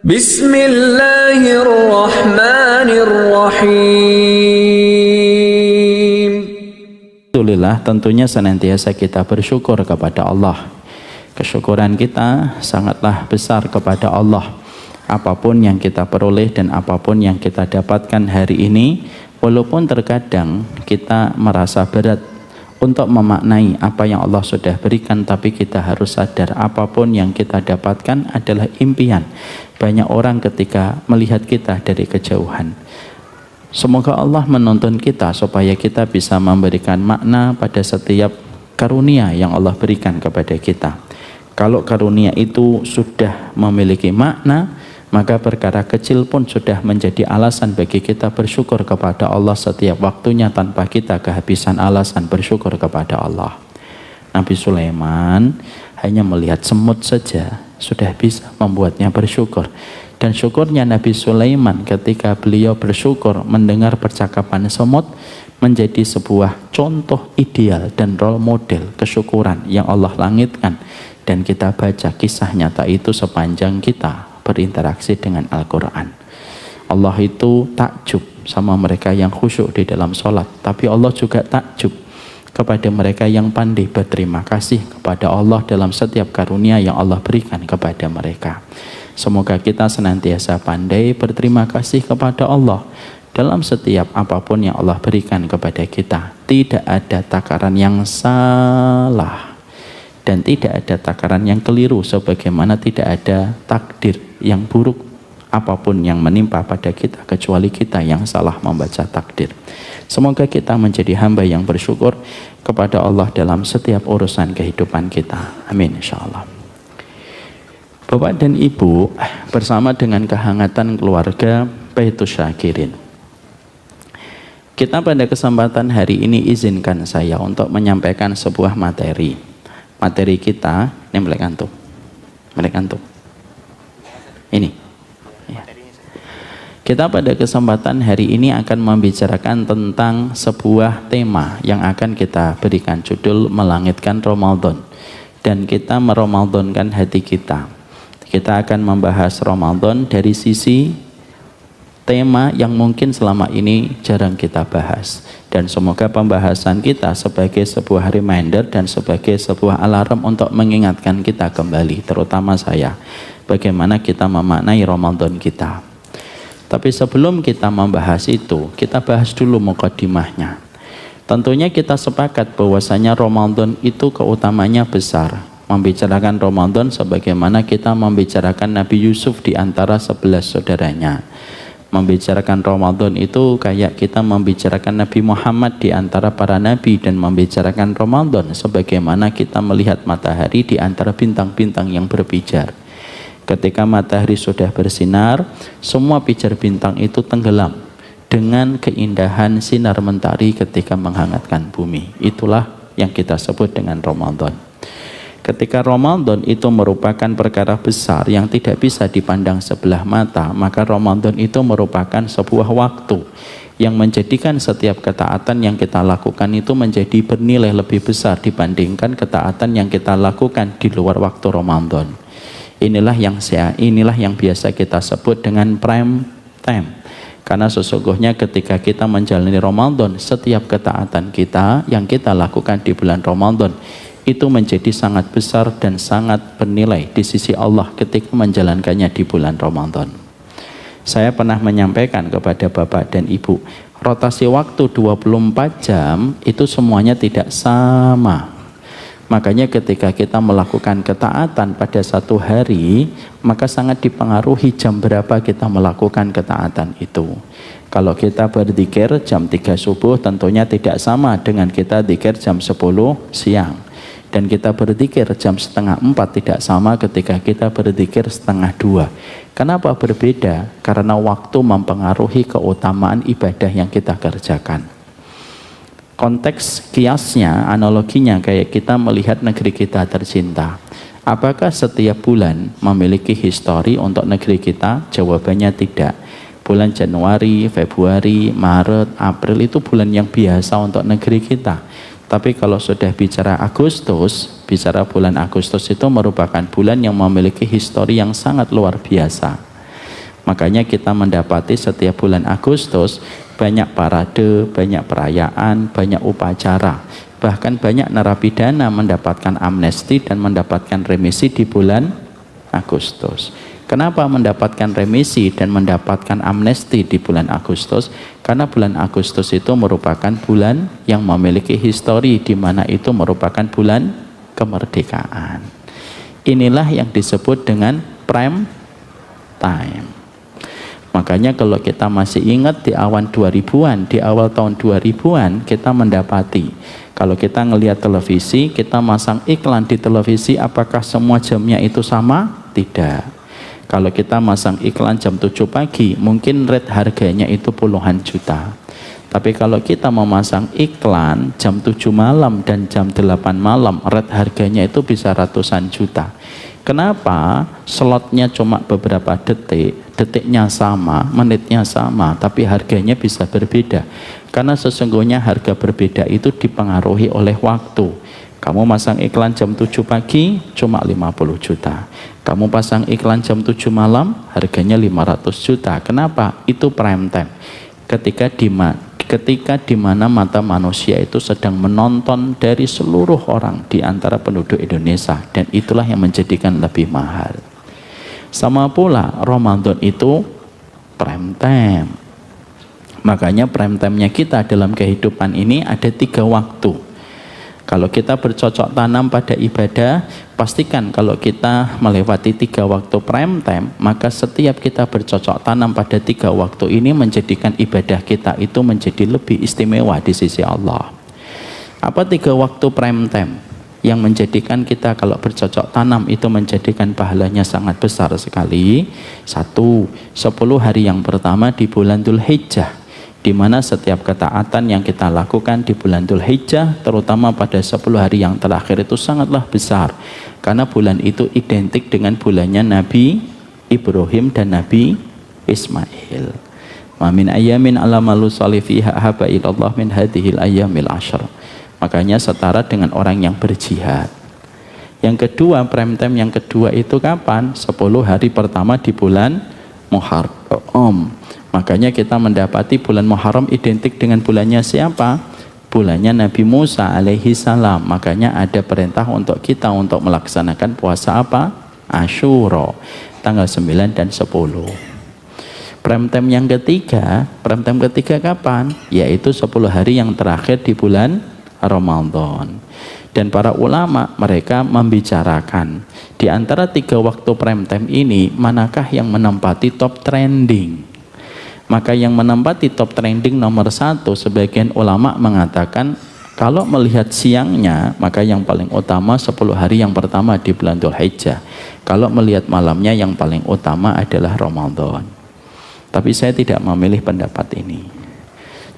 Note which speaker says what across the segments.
Speaker 1: Bismillahirrahmanirrahim.
Speaker 2: Alhamdulillah, tentunya senantiasa kita bersyukur kepada Allah. Kesyukuran kita sangatlah besar kepada Allah. Apapun yang kita peroleh dan apapun yang kita dapatkan hari ini, walaupun terkadang kita merasa berat untuk memaknai apa yang Allah sudah berikan, tapi kita harus sadar apapun yang kita dapatkan adalah impian banyak orang ketika melihat kita dari kejauhan. Semoga Allah menuntun kita supaya kita bisa memberikan makna pada setiap karunia yang Allah berikan kepada kita. Kalau karunia itu sudah memiliki makna, maka perkara kecil pun sudah menjadi alasan bagi kita bersyukur kepada Allah setiap waktunya tanpa kita kehabisan alasan bersyukur kepada Allah. Nabi Sulaiman hanya melihat semut saja sudah bisa membuatnya bersyukur. Dan syukurnya Nabi Sulaiman ketika beliau bersyukur mendengar percakapan semut menjadi sebuah contoh ideal dan role model kesyukuran yang Allah langitkan. Dan kita baca kisah nyata itu sepanjang kita berinteraksi dengan Al-Quran. Allah itu takjub sama mereka yang khusyuk di dalam sholat, tapi Allah juga takjub kepada mereka yang pandai berterima kasih kepada Allah dalam setiap karunia yang Allah berikan kepada mereka. Semoga kita senantiasa pandai berterima kasih kepada Allah dalam setiap apapun yang Allah berikan kepada kita. Tidak ada takaran yang salah dan tidak ada takaran yang keliru, sebagaimana tidak ada takdir yang buruk apapun yang menimpa pada kita kecuali kita yang salah membaca takdir. Semoga kita menjadi hamba yang bersyukur kepada Allah dalam setiap urusan kehidupan kita. Amin insyaallah. Bapak dan Ibu, bersama dengan kehangatan keluarga Baitus Syakirin, kita pada kesempatan hari ini izinkan saya untuk menyampaikan sebuah materi. Materi kita, ini melek antum. Ini ya. Kita pada kesempatan hari ini akan membicarakan tentang sebuah tema yang akan kita berikan judul Melangitkan Ramadan, dan kita meramadankan hati kita. Kita akan membahas Ramadan dari sisi tema yang mungkin selama ini jarang kita bahas, dan semoga pembahasan kita sebagai sebuah reminder dan sebagai sebuah alarm untuk mengingatkan kita kembali, terutama saya, bagaimana kita memaknai Ramadan kita. Tapi sebelum kita membahas itu, kita bahas dulu mukadimahnya. Tentunya kita sepakat bahwasanya Ramadan itu keutamanya besar. Membicarakan Ramadan sebagaimana kita membicarakan Nabi Yusuf di antara 11 saudaranya. Membicarakan Ramadan itu kayak kita membicarakan Nabi Muhammad di antara para nabi, dan membicarakan Ramadan sebagaimana kita melihat matahari di antara bintang-bintang yang berpijar. Ketika matahari sudah bersinar, semua pijar bintang itu tenggelam dengan keindahan sinar mentari ketika menghangatkan bumi. Itulah yang kita sebut dengan Ramadan. Ketika Ramadan itu merupakan perkara besar yang tidak bisa dipandang sebelah mata, maka Ramadan itu merupakan sebuah waktu yang menjadikan setiap ketaatan yang kita lakukan itu menjadi bernilai lebih besar dibandingkan ketaatan yang kita lakukan di luar waktu Ramadan. Inilah yang biasa kita sebut dengan prime time. Karena sesungguhnya ketika kita menjalani Ramadan, setiap ketaatan kita yang kita lakukan di bulan Ramadan itu menjadi sangat besar dan sangat bernilai di sisi Allah ketika menjalankannya di bulan Ramadan. Saya pernah menyampaikan kepada Bapak dan Ibu, rotasi waktu 24 jam itu semuanya tidak sama. Makanya ketika kita melakukan ketaatan pada satu hari, maka sangat dipengaruhi jam berapa kita melakukan ketaatan itu. Kalau kita berzikir jam 3 subuh tentunya tidak sama dengan kita zikir jam 10 siang. Dan kita berzikir jam 3:30 tidak sama ketika kita berzikir 1:30. Kenapa berbeda? Karena waktu mempengaruhi keutamaan ibadah yang kita kerjakan. Konteks kiasnya, analoginya kayak kita melihat negeri kita tercinta. Apakah setiap bulan memiliki histori untuk negeri kita? Jawabannya tidak. Bulan Januari, Februari, Maret, April itu bulan yang biasa untuk negeri kita. Tapi kalau sudah bicara Agustus, bicara bulan Agustus itu merupakan bulan yang memiliki histori yang sangat luar biasa. Makanya kita mendapati setiap bulan Agustus banyak parade, banyak perayaan, banyak upacara. Bahkan banyak narapidana mendapatkan amnesti dan mendapatkan remisi di bulan Agustus. Kenapa mendapatkan remisi dan mendapatkan amnesti di bulan Agustus? Karena bulan Agustus itu merupakan bulan yang memiliki histori, di mana itu merupakan bulan kemerdekaan. Inilah yang disebut dengan prime time. Makanya kalau kita masih ingat di awal 2000-an, di awal tahun 2000-an, kita mendapati kalau kita ngelihat televisi, kita masang iklan di televisi, apakah semua jamnya itu sama? Tidak. Kalau kita masang iklan jam 7 pagi, mungkin rate harganya itu puluhan juta. Tapi kalau kita memasang iklan jam 7 malam dan jam 8 malam, rate harganya itu bisa ratusan juta. Kenapa? Slotnya cuma beberapa detik, detiknya sama, menitnya sama, tapi harganya bisa berbeda. Karena sesungguhnya harga berbeda itu dipengaruhi oleh waktu. Kamu masang iklan jam 7 pagi, cuma 50 juta. Kamu pasang iklan jam 7 malam, harganya 500 juta. Kenapa? Itu prime time. Ketika di mana mata manusia itu sedang menonton dari seluruh orang di antara penduduk Indonesia, dan itulah yang menjadikan lebih mahal. Sama pula Ramadan itu prime time. Makanya prime time-nya kita dalam kehidupan ini ada 3 waktu. Kalau kita bercocok tanam pada ibadah, pastikan kalau kita melewati 3 waktu prime time, maka setiap kita bercocok tanam pada 3 waktu ini menjadikan ibadah kita itu menjadi lebih istimewa di sisi Allah. Apa 3 waktu prime time yang menjadikan kita kalau bercocok tanam itu menjadikan pahalanya sangat besar sekali? 1, 10 hari yang pertama di bulan Dzulhijjah, di mana setiap ketaatan yang kita lakukan di bulan Dzulhijjah, terutama pada 10 hari yang terakhir itu sangatlah besar, karena bulan itu identik dengan bulannya Nabi Ibrahim dan Nabi Ismail. Wa min ayamin alamalu salih fiha haba ilallah min hadhil ayyamil ashr. Makanya setara dengan orang yang berjihad. Yang kedua, prime time yang kedua itu kapan? 10 hari pertama di bulan Muharram. Makanya kita mendapati bulan Muharram identik dengan bulannya siapa? Bulannya Nabi Musa alaihi salam. Makanya ada perintah untuk kita untuk melaksanakan puasa apa? Asyura, tanggal 9 dan 10. Prime time yang ketiga, prime time ketiga kapan? Yaitu 10 hari yang terakhir di bulan Ramadan. Dan para ulama mereka membicarakan di antara 3 waktu prime time ini, manakah yang menempati top trending? Maka yang menempati top trending nomor 1, sebagian ulama mengatakan kalau melihat siangnya, maka yang paling utama 10 hari yang pertama di bulan Dzulhijjah. Kalau melihat malamnya, yang paling utama adalah Ramadan. Tapi saya tidak memilih pendapat ini.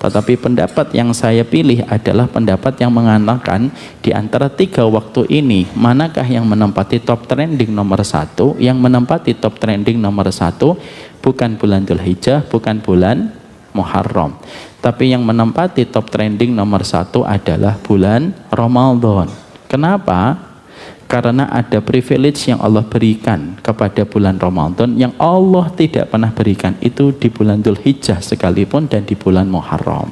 Speaker 2: Tetapi pendapat yang saya pilih adalah pendapat yang mengatakan di antara 3 waktu ini, manakah yang menempati top trending nomor 1? Yang menempati top trending nomor 1 bukan bulan Dzulhijjah, bukan bulan Muharram, tapi yang menempati top trending nomor 1 adalah bulan Ramadan. Kenapa? Karena ada privilege yang Allah berikan kepada bulan Ramadan yang Allah tidak pernah berikan itu di bulan Dzulhijjah sekalipun dan di bulan Muharram.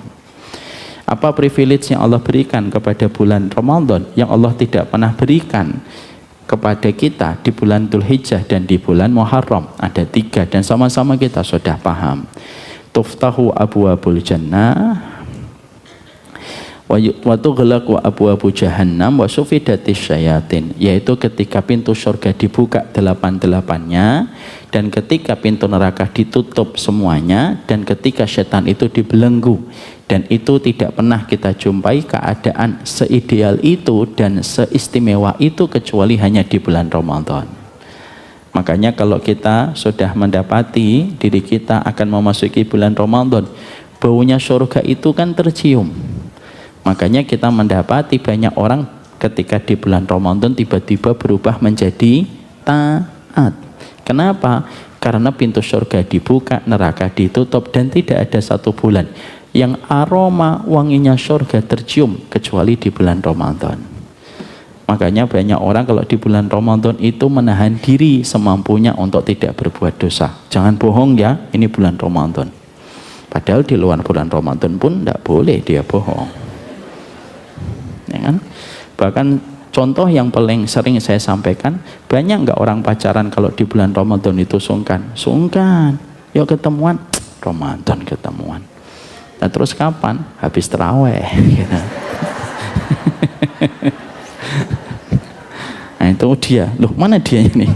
Speaker 2: Apa privilege yang Allah berikan kepada bulan Ramadan yang Allah tidak pernah berikan kepada kita di bulan Dzulhijjah dan di bulan Muharram? Ada 3 dan sama-sama kita sudah paham. Tuftahu abwabul jannah wa tughlaqu abwabu jahannam wa sufidatis syayatin, yaitu ketika pintu surga dibuka 8-8-nya, dan ketika pintu neraka ditutup semuanya, dan ketika setan itu dibelenggu. Dan itu tidak pernah kita jumpai keadaan seideal itu dan seistimewa itu kecuali hanya di bulan Ramadan. Makanya kalau kita sudah mendapati diri kita akan memasuki bulan Ramadan, baunya surga itu kan tercium. Makanya kita mendapati banyak orang ketika di bulan Ramadan tiba-tiba berubah menjadi taat. Kenapa? Karena pintu surga dibuka, neraka ditutup, dan tidak ada 1 bulan yang aroma wanginya surga tercium kecuali di bulan Ramadan. Makanya banyak orang kalau di bulan Ramadan itu menahan diri semampunya untuk tidak berbuat dosa. Jangan bohong ya, ini bulan Ramadan. Padahal di luar bulan Ramadan pun tidak boleh dia bohong. Ya kan? Bahkan contoh yang paling sering saya sampaikan, banyak nggak orang pacaran kalau di bulan Ramadan itu sungkan? Sungkan. Yuk ketemuan, Ramadan ketemuan. Nah terus kapan? Habis terawih. Gitu. Nah itu dia. Loh mana dia ini?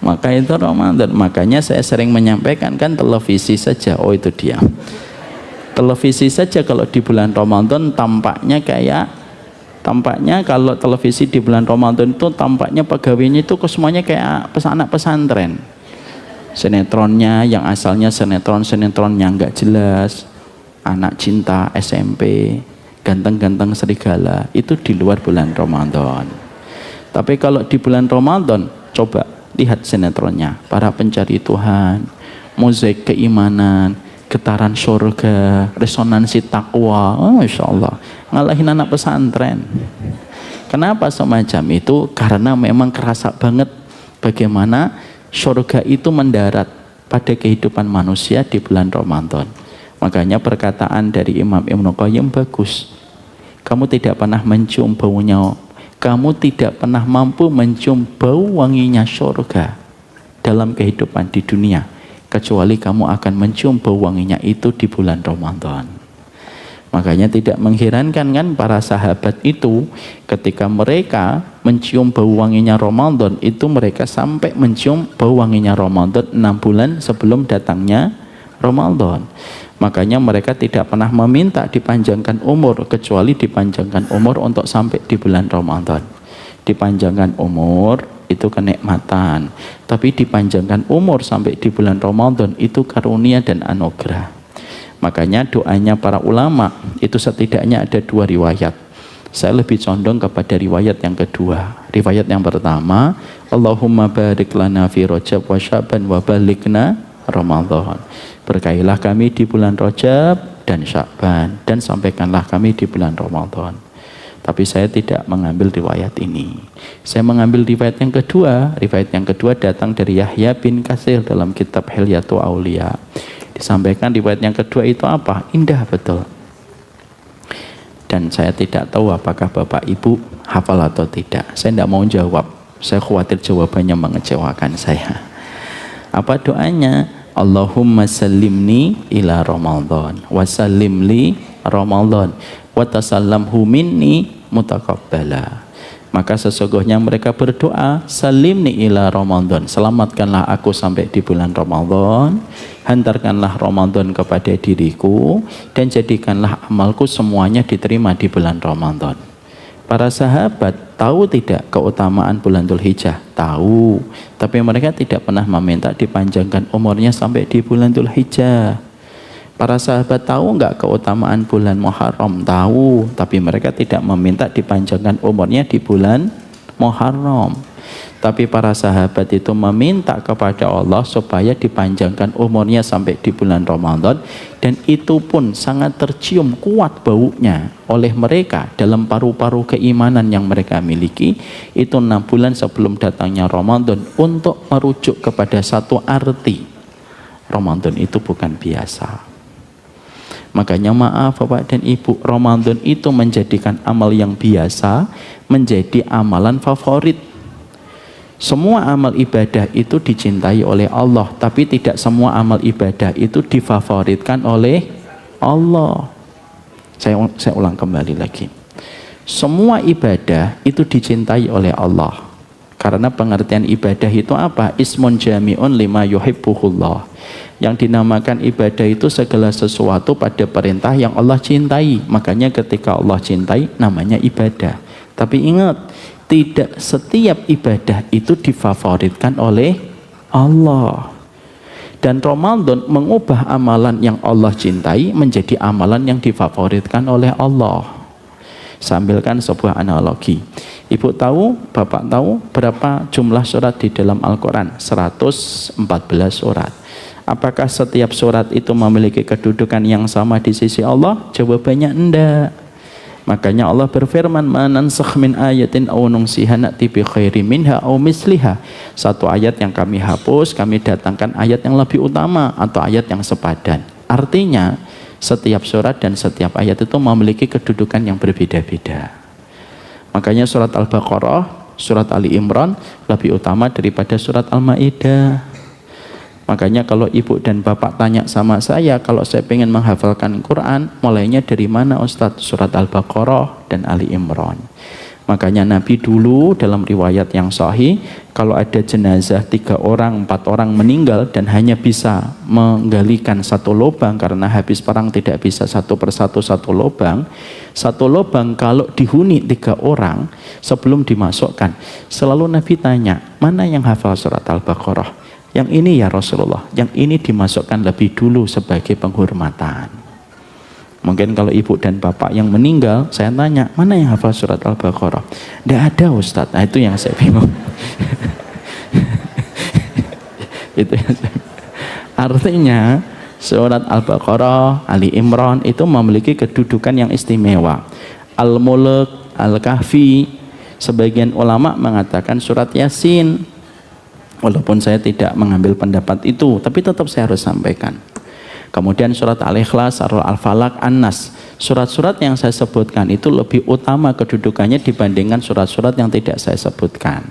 Speaker 2: Maka itu Ramadan. Makanya saya sering menyampaikan kan televisi saja. Oh itu dia. Televisi saja kalau di bulan Ramadan tampaknya kalau televisi di bulan Ramadan itu tampaknya pegawainya itu semuanya kayak anak pesantren. Sinetronnya yang asalnya sinetron yang nggak jelas, anak cinta SMP, ganteng-ganteng serigala, itu di luar bulan Ramadan. Tapi kalau di bulan Ramadan, coba lihat sinetronnya, para pencari Tuhan, mozaik keimanan, getaran surga, resonansi takwa, Masya Allah, ngalahin anak pesantren. Kenapa semacam itu? Karena memang kerasa banget bagaimana surga itu mendarat pada kehidupan manusia di bulan Ramadan. Makanya perkataan dari Imam Ibnu Qayyim bagus. Kamu tidak pernah mencium baunya, kamu tidak pernah mampu mencium bau wanginya surga dalam kehidupan di dunia, kecuali kamu akan mencium bau wanginya itu di bulan Ramadan. Makanya tidak mengherankan kan para sahabat itu ketika mereka mencium bau wanginya Ramadan itu mereka sampai mencium bau wanginya Ramadan 6 bulan sebelum datangnya Ramadan. Makanya mereka tidak pernah meminta dipanjangkan umur kecuali dipanjangkan umur untuk sampai di bulan Ramadan. Dipanjangkan umur itu kenikmatan, tapi dipanjangkan umur sampai di bulan Ramadan itu karunia dan anugerah. Makanya doanya para ulama itu setidaknya ada 2 riwayat. Saya lebih condong kepada riwayat yang kedua. Riwayat yang pertama, Allahumma barik lana fi Rajab wa Sya'ban wa balighna Ramadan. Berkailah kami di bulan Rajab dan Sya'ban dan sampaikanlah kami di bulan Ramadan. Tapi saya tidak mengambil riwayat ini. Saya mengambil riwayat yang kedua. Riwayat yang kedua datang dari Yahya bin Katsir dalam kitab Hilyatul Auliya. Disampaikan riwayat yang kedua itu apa? Indah betul. Dan saya tidak tahu apakah Bapak Ibu hafal atau tidak. Saya tidak mau jawab. Saya khawatir jawabannya mengecewakan saya. Apa doanya? Allahumma sallimni ila Ramadan wa sallim li Ramadan wa tasallamhu minni mutaqabbala. Maka sesungguhnya mereka berdoa, salimni ila Ramadan, selamatkanlah aku sampai di bulan Ramadan, hantarkanlah Ramadan kepada diriku, dan jadikanlah amalku semuanya diterima di bulan Ramadan. Para sahabat tahu tidak keutamaan bulan Dzulhijjah? Tahu, tapi mereka tidak pernah meminta dipanjangkan umurnya sampai di bulan Dzulhijjah. Para sahabat tahu enggak keutamaan bulan Muharram? Tahu, tapi mereka tidak meminta dipanjangkan umurnya di bulan Muharram. Tapi para sahabat itu meminta kepada Allah supaya dipanjangkan umurnya sampai di bulan Ramadan, dan itu pun sangat tercium kuat baunya oleh mereka dalam paru-paru keimanan yang mereka miliki. Itu 6 bulan sebelum datangnya Ramadan untuk merujuk kepada satu arti. Ramadan itu bukan biasa. Makanya maaf Bapak dan Ibu, Ramadan itu menjadikan amal yang biasa menjadi amalan favorit. Semua amal ibadah itu dicintai oleh Allah, tapi tidak semua amal ibadah itu difavoritkan oleh Allah. Saya ulang kembali lagi. Semua ibadah itu dicintai oleh Allah. Karena pengertian ibadah itu apa? Ismun jami'un lima yuhibbuhullah. Yang dinamakan ibadah itu segala sesuatu pada perintah yang Allah cintai. Makanya ketika Allah cintai namanya ibadah. Tapi ingat, tidak setiap ibadah itu difavoritkan oleh Allah. Dan Ramadan mengubah amalan yang Allah cintai menjadi amalan yang difavoritkan oleh Allah. Sambilkan sebuah analogi. Ibu tahu, Bapak tahu berapa jumlah surat di dalam Al-Quran? 114 surat. Apakah setiap surat itu memiliki kedudukan yang sama di sisi Allah? Jawabannya enggak. Makanya Allah berfirman, "Manansakh min ayatin aw nunsiha na'ti bi khairin minha aw misliha." Satu ayat yang kami hapus, kami datangkan ayat yang lebih utama atau ayat yang sepadan. Artinya, setiap surat dan setiap ayat itu memiliki kedudukan yang berbeda-beda. Makanya surat Al-Baqarah, surat Ali Imran lebih utama daripada surat Al-Maidah. Makanya kalau ibu dan bapak tanya sama saya, kalau saya ingin menghafalkan Quran, mulainya dari mana Ustadz? Surat Al-Baqarah dan Ali Imran. Makanya Nabi dulu dalam riwayat yang sahih, kalau ada jenazah 3 orang, 4 orang meninggal dan hanya bisa menggalikan satu lubang karena habis perang tidak bisa satu persatu satu lubang kalau dihuni 3 orang sebelum dimasukkan, selalu Nabi tanya, mana yang hafal surat Al-Baqarah? Yang ini ya Rasulullah, yang ini dimasukkan lebih dulu sebagai penghormatan. Mungkin kalau ibu dan bapak yang meninggal, saya tanya, mana yang hafal surat Al-Baqarah? Tidak ada Ustadz. Nah, itu yang saya bingung. Itu yang saya bingung. Artinya surat Al-Baqarah, Ali Imran itu memiliki kedudukan yang istimewa. Al-Mulk, Al-Kahfi, sebagian ulama mengatakan surat Yasin. Walaupun saya tidak mengambil pendapat itu, tapi tetap saya harus sampaikan. Kemudian surat Al-Ikhlas, Al-Falaq, An-Nas. Surat-surat yang saya sebutkan itu lebih utama kedudukannya dibandingkan surat-surat yang tidak saya sebutkan.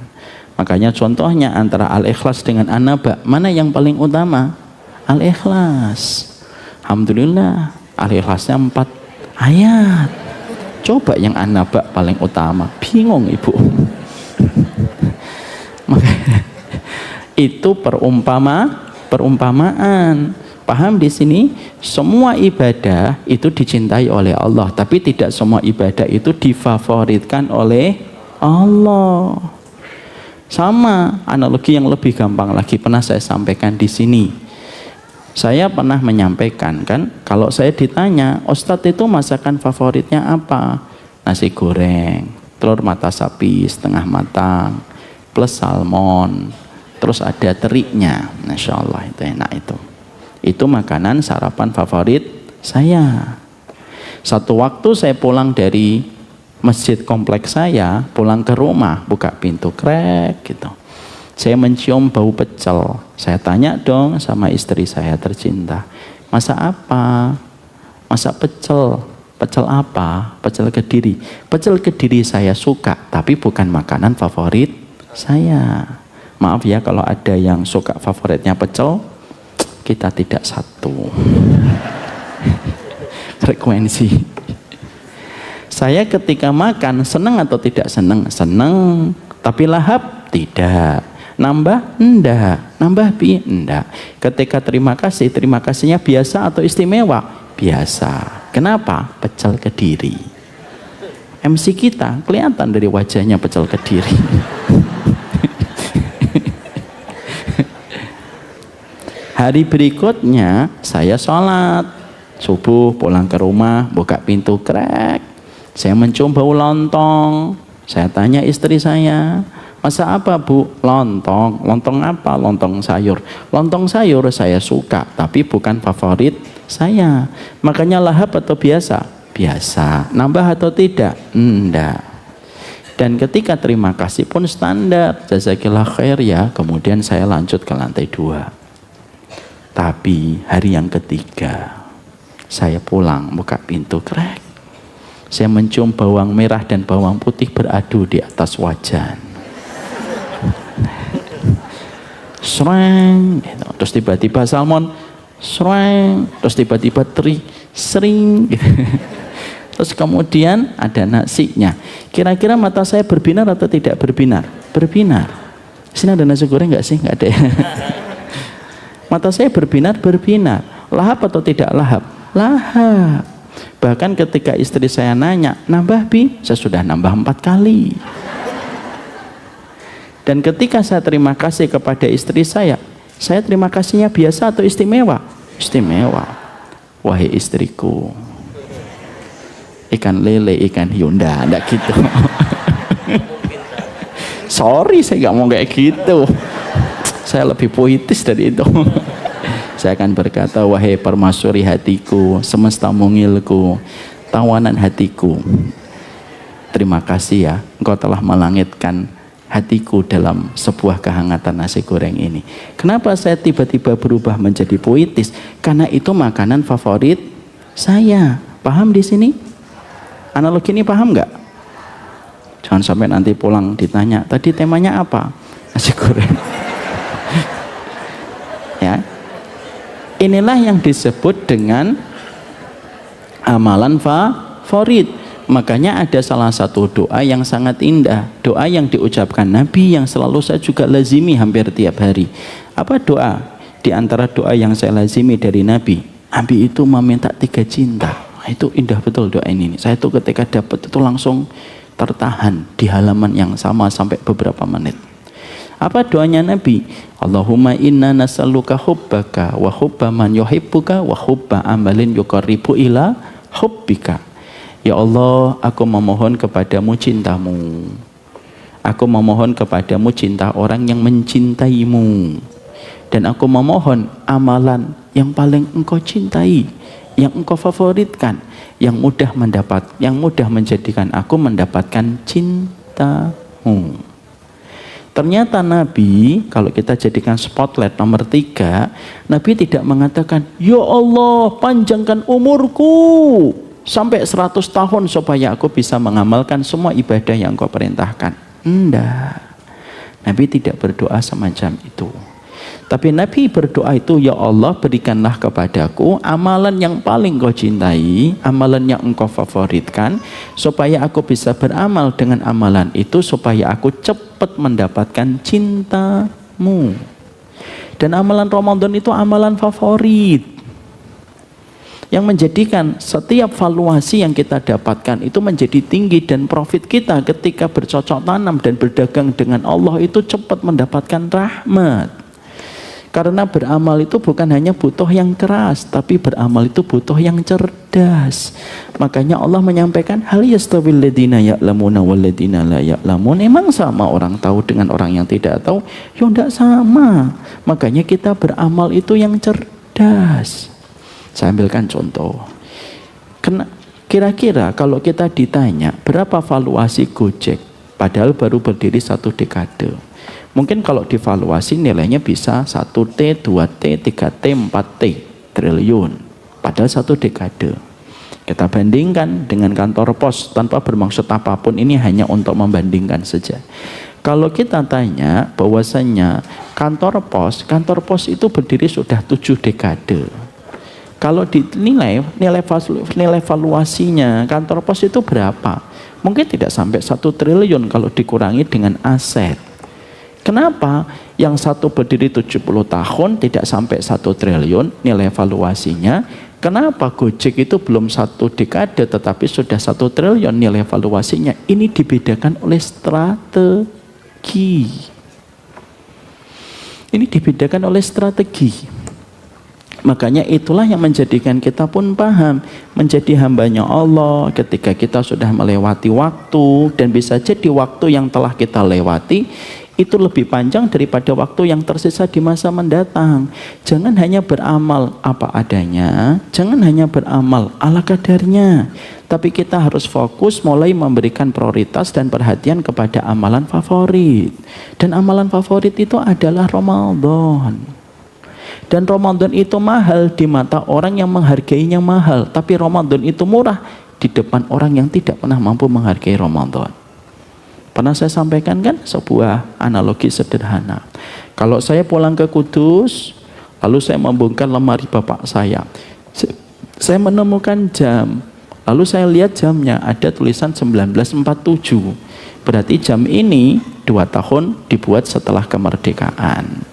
Speaker 2: Makanya contohnya antara Al-Ikhlas dengan An-Naba, mana yang paling utama? Al-Ikhlas. Alhamdulillah, Al-Ikhlasnya 4 ayat. Coba yang An-Naba paling utama. Bingung ibu. Makanya itu perumpamaan. Paham di sini? Semua ibadah itu dicintai oleh Allah, tapi tidak semua ibadah itu difavoritkan oleh Allah. Sama analogi yang lebih gampang lagi pernah saya sampaikan di sini. Saya pernah menyampaikan kan, kalau saya ditanya, Ustadz itu masakan favoritnya apa? Nasi goreng, telur mata sapi setengah matang, plus salmon. Terus ada teriknya, Masya Allah, itu enak itu. Itu makanan sarapan favorit saya. Satu waktu saya pulang dari masjid kompleks saya, pulang ke rumah, buka pintu, krek gitu. Saya mencium bau pecel. Saya tanya dong sama istri saya tercinta, masak apa? Masak pecel. Pecel apa? Pecel Kediri. Pecel Kediri saya suka, tapi bukan makanan favorit saya. Maaf ya kalau ada yang suka favoritnya pecel, kita tidak satu frekuensi. Saya ketika makan senang atau tidak senang? Senang, tapi lahap? Tidak. Nambah? Enggak. Nambah pi? Enggak. Ketika terima kasihnya biasa atau istimewa? Biasa. Kenapa? Pecel Kediri. MC kita kelihatan dari wajahnya pecel Kediri. Hari berikutnya saya sholat subuh, pulang ke rumah, buka pintu, krek. Saya mencium bau lontong. Saya tanya istri saya, masak apa bu? Lontong. Lontong apa? Lontong sayur. Lontong sayur saya suka, tapi bukan favorit saya. Makanya lahap atau biasa? Biasa. Nambah atau tidak? Enggak. Dan ketika terima kasih pun standar, jazakillah khair ya. Kemudian saya lanjut ke lantai 2. Tapi hari yang ketiga saya pulang, buka pintu, krek. Saya mencium bawang merah dan bawang putih beradu di atas wajan. Sreng, gitu. Terus tiba-tiba salmon, sreng. Terus tiba-tiba teri, sering. Gitu. Terus kemudian ada nasinya. Kira-kira mata saya berbinar atau tidak berbinar? Berbinar. Sini ada nasi goreng nggak sih? Nggak ada. Mata saya berbinar. Lahap atau tidak lahap? Lahap. Bahkan ketika istri saya nanya, nambah bi? Saya sudah nambah 4 kali. Dan ketika saya terima kasih kepada istri saya terima kasihnya biasa atau istimewa? Istimewa. Wahai istriku, ikan lele, ikan hiu, enggak gitu. Sorry, saya nggak mau kayak gitu. Saya lebih puitis dari itu. Saya akan berkata, wahai permasyuri hatiku, semesta mungilku, tawanan hatiku, terima kasih ya, Engkau telah melangitkan hatiku dalam sebuah kehangatan nasi goreng ini. Kenapa saya tiba-tiba berubah menjadi puitis? Karena itu makanan favorit saya. Paham di sini? Analogi ini paham nggak? Jangan sampai nanti pulang ditanya, tadi temanya apa? Nasi goreng. Ya. Inilah yang disebut dengan amalan favorit. Makanya ada salah satu doa yang sangat indah, doa yang diucapkan Nabi yang selalu saya juga lazimi hampir tiap hari. Apa doa? Di antara doa yang saya lazimi dari Nabi, Nabi itu meminta 3 cinta. Itu indah betul doa ini. Saya itu ketika dapat itu langsung tertahan di halaman yang sama sampai beberapa menit. Apa doanya Nabi? Allahumma inna nas'aluka hubbaka wa hubba man yuhibbuka wa hubba amalin yuqarribu ila hubbika. Ya Allah, aku memohon kepadamu cintamu. Aku memohon kepadamu cinta orang yang mencintaimu. Dan aku memohon amalan yang paling engkau cintai, yang engkau favoritkan, yang mudah menjadikan aku mendapatkan cintamu. Ternyata Nabi, kalau kita jadikan spotlight nomor 3, Nabi tidak mengatakan, ya Allah panjangkan umurku sampai 100 tahun supaya aku bisa mengamalkan semua ibadah yang Engkau perintahkan. Enggak. Nabi tidak berdoa semacam itu. Tapi Nabi berdoa itu, ya Allah berikanlah kepadaku amalan yang paling Kau cintai, amalan yang Engkau favoritkan, supaya aku bisa beramal dengan amalan itu, supaya aku cepat mendapatkan cintamu. Dan amalan Ramadan itu amalan favorit, yang menjadikan setiap valuasi yang kita dapatkan itu menjadi tinggi, dan profit kita ketika bercocok tanam dan berdagang dengan Allah itu cepat mendapatkan rahmat. Karena beramal itu bukan hanya butuh yang keras, tapi beramal itu butuh yang cerdas. Makanya Allah menyampaikan, hal yastawil ladina ya'lamuna wal ladina la ya'lamun. Emang sama orang tahu dengan orang yang tidak tahu? Ya enggak sama. Makanya kita beramal itu yang cerdas. Saya ambilkan contoh. Kira-kira kalau kita ditanya berapa valuasi Gojek, padahal baru berdiri 1 dekade. Mungkin kalau divaluasi nilainya bisa 1T, 2T, 3T, 4T triliun. Padahal 1 dekade. Kita bandingkan dengan kantor pos tanpa bermaksud apapun, ini hanya untuk membandingkan saja. Kalau kita tanya bahwasannya kantor pos itu berdiri sudah 7 dekade. Kalau dinilai nilai valuasinya kantor pos itu berapa? Mungkin tidak sampai 1 triliun kalau dikurangi dengan aset. Kenapa yang satu berdiri 70 tahun tidak sampai 1 triliun nilai valuasinya? Kenapa Gojek itu belum 1 dekade tetapi sudah 1 triliun nilai valuasinya? Ini dibedakan oleh strategi. Ini dibedakan oleh strategi. Makanya itulah yang menjadikan kita pun paham, menjadi hambanya Allah ketika kita sudah melewati waktu, dan bisa jadi waktu yang telah kita lewati itu lebih panjang daripada waktu yang tersisa di masa mendatang. Jangan hanya beramal apa adanya, jangan hanya beramal ala kadarnya, tapi kita harus fokus mulai memberikan prioritas dan perhatian kepada amalan favorit. Dan amalan favorit itu adalah Ramadan. Dan Ramadan itu mahal di mata orang yang menghargainya mahal, tapi Ramadan itu murah di depan orang yang tidak pernah mampu menghargai Ramadan. Pernah saya sampaikan kan sebuah analogi sederhana. Kalau saya pulang ke Kudus, lalu saya membongkar lemari bapak saya menemukan jam, lalu saya lihat jamnya ada tulisan 1947. Berarti jam ini 2 tahun dibuat setelah kemerdekaan.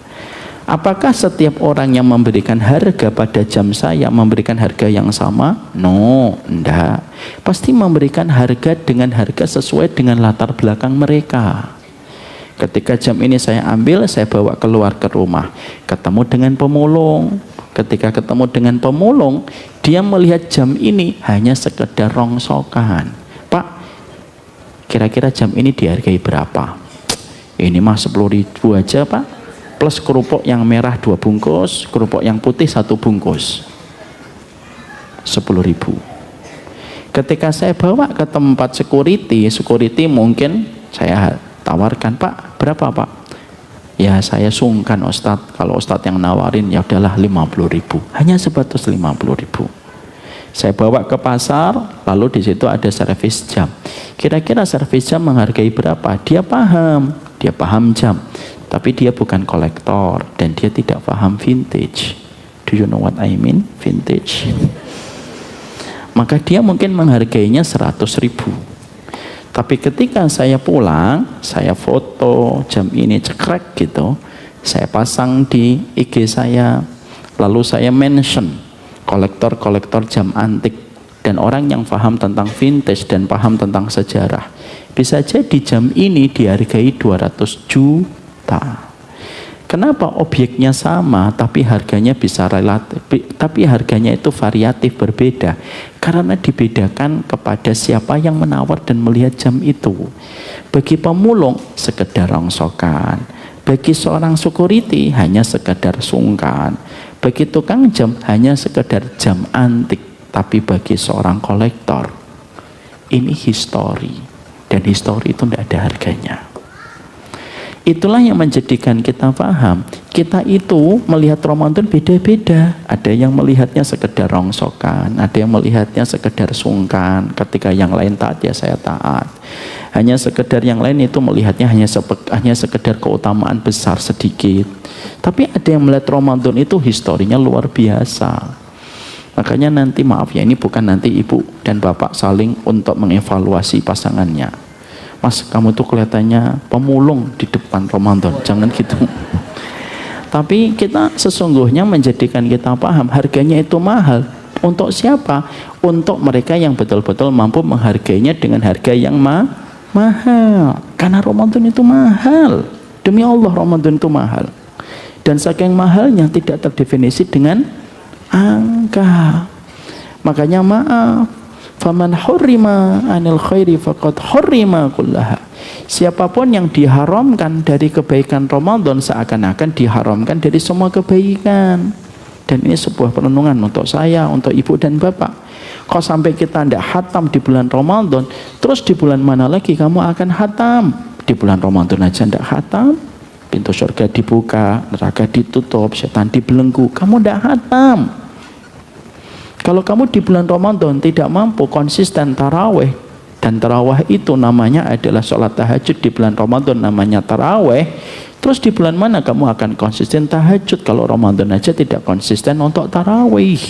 Speaker 2: Apakah setiap orang yang memberikan harga pada jam saya memberikan harga yang sama? No, enggak. Pasti memberikan harga dengan harga sesuai dengan latar belakang mereka. Ketika jam ini saya ambil, saya bawa keluar ke rumah, ketemu dengan pemulung. Ketika ketemu dengan pemulung, dia melihat jam ini hanya sekedar rongsokan. Pak, kira-kira jam ini dihargai berapa? Ini mah 10.000 aja Pak, plus kerupuk yang merah 2 bungkus, kerupuk yang putih 1 bungkus, 10.000. Ketika saya bawa ke tempat security mungkin saya tawarkan, Pak, berapa Pak? Ya saya sungkan Ustadz, kalau Ustadz yang nawarin ya udahlah 50.000, hanya sebatas 50.000. Saya bawa ke pasar, lalu di situ ada servis jam. Kira-kira servis jam menghargai berapa? Dia paham jam, tapi dia bukan kolektor dan dia tidak paham vintage. Do you know what I mean? Vintage. Maka dia mungkin menghargainya 100.000. Tapi ketika saya pulang, saya foto jam ini cekrek gitu, saya pasang di IG saya, lalu saya mention kolektor-kolektor jam antik dan orang yang paham tentang vintage dan paham tentang sejarah. Bisa jadi jam ini dihargai 200 juta. Kenapa objeknya sama tapi harganya bisa relatif, tapi harganya itu variatif berbeda? Karena dibedakan kepada siapa yang menawar dan melihat jam itu. Bagi pemulung sekedar rongsokan, bagi seorang security hanya sekedar sungkan, bagi tukang jam hanya sekedar jam antik. Tapi bagi seorang kolektor ini histori, dan histori itu tidak ada harganya. Itulah yang menjadikan kita paham, kita itu melihat Ramadan beda-beda. Ada yang melihatnya sekedar rongsokan, ada yang melihatnya sekedar sungkan. Ketika yang lain taat ya saya taat. Hanya sekedar yang lain itu melihatnya hanya sekedar keutamaan besar sedikit. Tapi ada yang melihat Ramadan itu historinya luar biasa. Makanya nanti maaf ya, ini bukan nanti ibu dan bapak saling untuk mengevaluasi pasangannya. Mas, kamu tuh kelihatannya pemulung di depan Ramadan, jangan gitu. Tapi kita sesungguhnya menjadikan kita paham harganya itu mahal. Untuk siapa? Untuk mereka yang betul-betul mampu menghargainya dengan harga yang mahal. Karena Ramadan itu mahal. Demi Allah Ramadan itu mahal. Dan saking mahalnya tidak terdefinisi dengan angka. Makanya maaf, faman hurrima anil khairi faqad hurrima kullaha. Siapapun yang diharamkan dari kebaikan Ramadan seakan-akan diharamkan dari semua kebaikan. Dan ini sebuah perenungan untuk saya, untuk ibu dan bapak. Kok sampai kita tidak khatam di bulan Ramadan, terus di bulan mana lagi kamu akan khatam? Di bulan Ramadan aja tidak khatam, pintu surga dibuka, neraka ditutup, setan dibelenggu, kamu tidak khatam. Kalau kamu di bulan Ramadan tidak mampu konsisten taraweh, dan taraweh itu namanya adalah sholat tahajud di bulan Ramadan, namanya taraweh, terus di bulan mana kamu akan konsisten tahajud kalau Ramadan aja tidak konsisten untuk taraweh?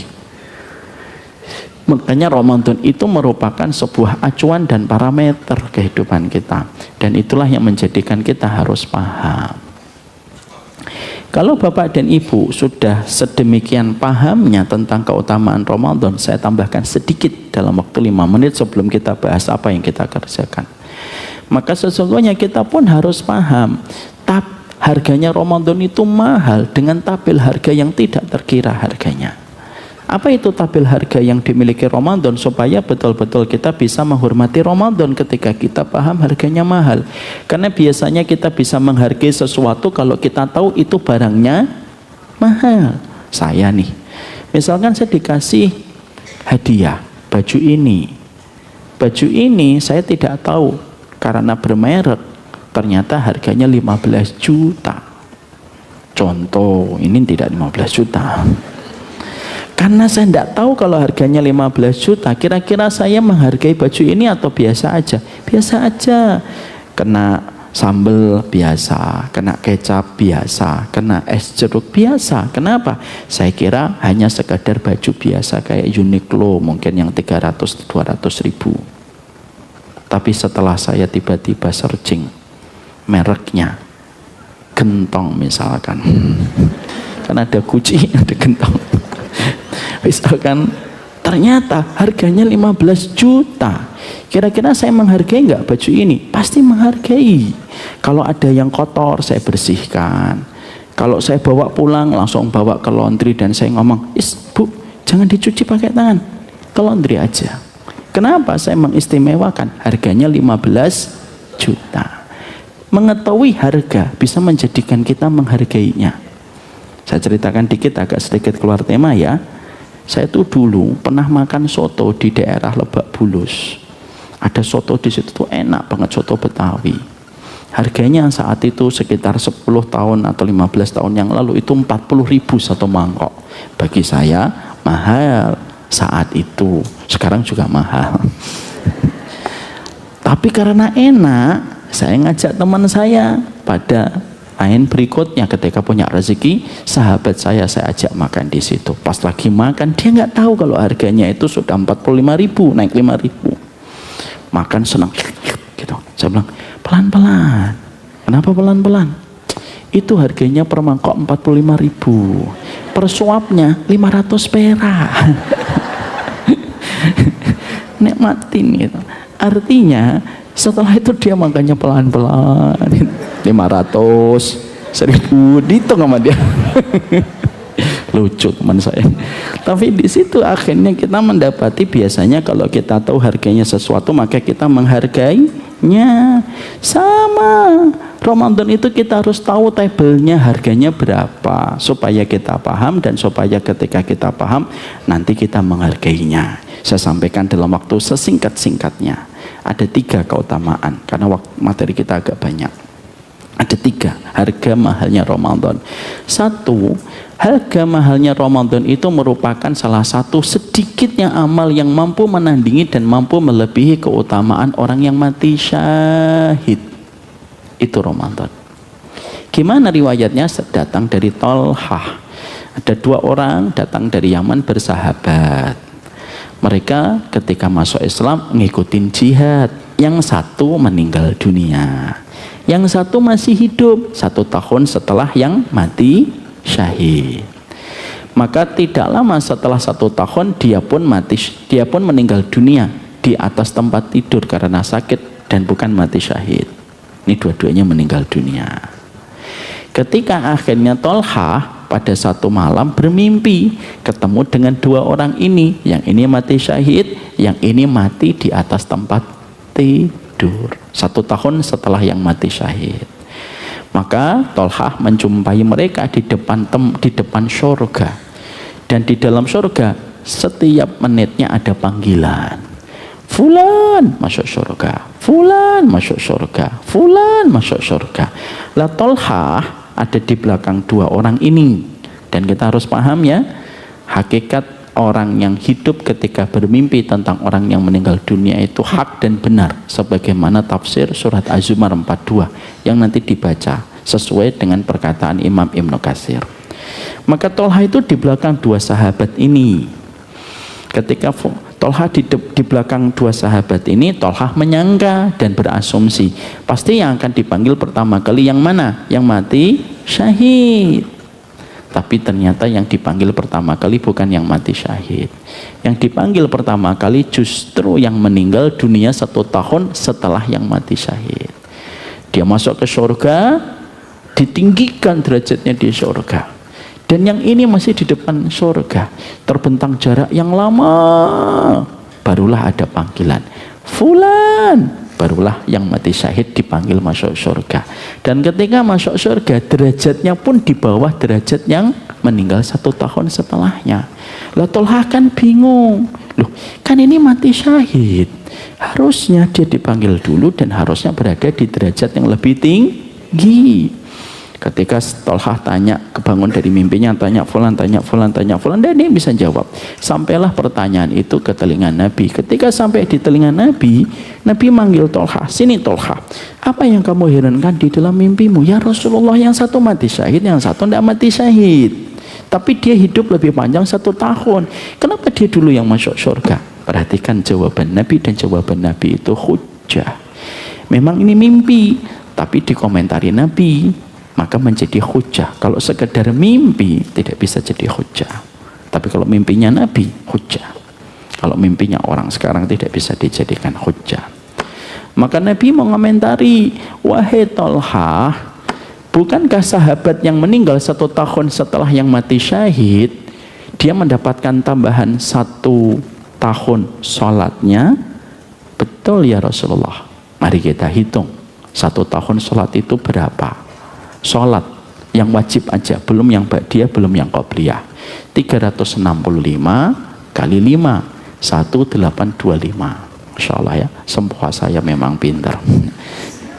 Speaker 2: Makanya Ramadan itu merupakan sebuah acuan dan parameter kehidupan kita, dan itulah yang menjadikan kita harus paham. Kalau bapak dan ibu sudah sedemikian pahamnya tentang keutamaan Ramadan, saya tambahkan sedikit dalam waktu 5 menit sebelum kita bahas apa yang kita kerjakan. Maka sesungguhnya kita pun harus paham, harganya Ramadan itu mahal dengan tabel harga yang tidak terkira harganya. Apa itu tabel harga yang dimiliki Ramadan supaya betul-betul kita bisa menghormati Ramadan ketika kita paham harganya mahal? Karena biasanya kita bisa menghargai sesuatu kalau kita tahu itu barangnya mahal. Saya nih, misalkan saya dikasih hadiah baju ini. Baju ini saya tidak tahu karena bermerek, ternyata harganya 15 juta. Contoh, ini tidak 15 juta. Karena saya tidak tahu kalau harganya 15 juta, kira-kira saya menghargai baju ini atau biasa aja? Biasa aja. Kena sambal biasa, kena kecap biasa, kena es jeruk biasa. Kenapa? Saya kira hanya sekadar baju biasa kayak Uniqlo mungkin yang 300-200 ribu. Tapi setelah saya tiba-tiba searching mereknya, Gentong misalkan, kan ada Gucci, ada Gentong. Misalkan ternyata harganya 15 juta. Kira-kira saya menghargai nggak baju ini? Pasti menghargai. Kalau ada yang kotor saya bersihkan. Kalau saya bawa pulang langsung bawa ke laundry dan saya ngomong, Bu, jangan dicuci pakai tangan, ke laundry aja. Kenapa saya mengistimewakan? Harganya 15 juta. Mengetahui harga bisa menjadikan kita menghargainya. Saya ceritakan dikit, agak sedikit keluar tema ya. Saya tuh dulu pernah makan soto di daerah Lebak Bulus. Ada soto di situ tuh enak banget, soto Betawi. Harganya saat itu sekitar 10 tahun atau 15 tahun yang lalu itu 40.000 satu mangkok. Bagi saya mahal saat itu. Sekarang juga mahal. Tapi karena enak, saya ngajak teman saya pada lain berikutnya ketika punya rezeki, sahabat saya ajak makan di situ. Pas lagi makan, dia nggak tahu kalau harganya itu sudah 45.000, naik 5.000. Makan senang, gitu. Saya bilang, pelan-pelan. Kenapa pelan-pelan? Itu harganya per mangkok 45.000. Per suapnya 500 perak. Nikmatin gitu. Artinya setelah itu dia makannya pelan-pelan, 500, 1.000, dihitung sama dia. Lucu teman saya. Tapi di situ akhirnya kita mendapati biasanya kalau kita tahu harganya sesuatu maka kita menghargainya. Sama Ramadan itu kita harus tahu tabelnya harganya berapa supaya kita paham dan supaya ketika kita paham nanti kita menghargainya. Saya sampaikan dalam waktu sesingkat-singkatnya. Ada 3 keutamaan karena materi kita agak banyak. Ada 3 harga mahalnya Ramadan. 1, harga mahalnya Ramadan itu merupakan salah satu sedikitnya amal yang mampu menandingi dan mampu melebihi keutamaan orang yang mati syahid. Itu Ramadan. Gimana riwayatnya? Datang dari Tolhah. Ada 2 orang datang dari Yaman bersahabat. Mereka ketika masuk Islam ngikutin jihad. Yang satu meninggal dunia, yang satu masih hidup 1 tahun setelah yang mati syahid. Maka tidak lama setelah 1 tahun dia pun meninggal dunia di atas tempat tidur karena sakit dan bukan mati syahid. Ini dua-duanya meninggal dunia. Ketika akhirnya Tolhah pada satu malam bermimpi ketemu dengan 2 orang ini, yang ini mati syahid, yang ini mati di atas tempat tidur 1 tahun setelah yang mati syahid. Maka Tolhah menjumpai mereka di depan surga, dan di dalam surga setiap menitnya ada panggilan, fulan masuk surga, fulan masuk surga, fulan masuk surga. Lah Tolhah ada di belakang 2 orang ini. Dan kita harus paham ya, hakikat orang yang hidup ketika bermimpi tentang orang yang meninggal dunia itu hak dan benar, sebagaimana tafsir surat Az-Zumar 42 yang nanti dibaca sesuai dengan perkataan Imam Ibnu Katsir. Maka Tolhah itu di belakang 2 sahabat ini. Ketika Tolhah di belakang 2 sahabat ini, Tolhah menyangka dan berasumsi pasti yang akan dipanggil pertama kali yang mana? Yang mati syahid. Tapi ternyata yang dipanggil pertama kali bukan yang mati syahid. Yang dipanggil pertama kali justru yang meninggal dunia 1 tahun setelah yang mati syahid. Dia masuk ke surga, ditinggikan derajatnya di surga. Dan yang ini masih di depan surga, terbentang jarak yang lama, barulah ada panggilan, fulan. Barulah yang mati syahid dipanggil masuk surga. Dan ketika masuk surga, derajatnya pun di bawah derajat yang meninggal 1 tahun setelahnya. Lah Tolhah kan bingung, loh kan ini mati syahid, harusnya dia dipanggil dulu dan harusnya berada di derajat yang lebih tinggi. Ketika Tolhah tanya, kebangun dari mimpinya, tanya fulan, dan dia bisa jawab. Sampailah pertanyaan itu ke telinga Nabi. Ketika sampai di telinga Nabi, Nabi manggil Tolhah, sini Tolhah, apa yang kamu herankan di dalam mimpimu? Ya Rasulullah, yang satu mati syahid, yang satu tidak mati syahid. Tapi dia hidup lebih panjang 1 tahun. Kenapa dia dulu yang masuk surga? Perhatikan jawaban Nabi, dan jawaban Nabi itu hujjah. Memang ini mimpi, tapi dikomentari Nabi, maka menjadi hujjah. Kalau sekedar mimpi tidak bisa jadi hujjah. Tapi kalau mimpinya Nabi, hujjah. Kalau mimpinya orang sekarang tidak bisa dijadikan hujjah. Maka Nabi mengomentari, wahai Tolhah, bukankah sahabat yang meninggal 1 tahun setelah yang mati syahid, dia mendapatkan tambahan 1 tahun sholatnya? Betul ya Rasulullah. Mari kita hitung 1 tahun sholat itu berapa? Sholat yang wajib aja, belum yang ba'diyah, belum yang qobliyah, 365 kali 5, 1825. Masya Allah ya, sempuha saya memang pintar.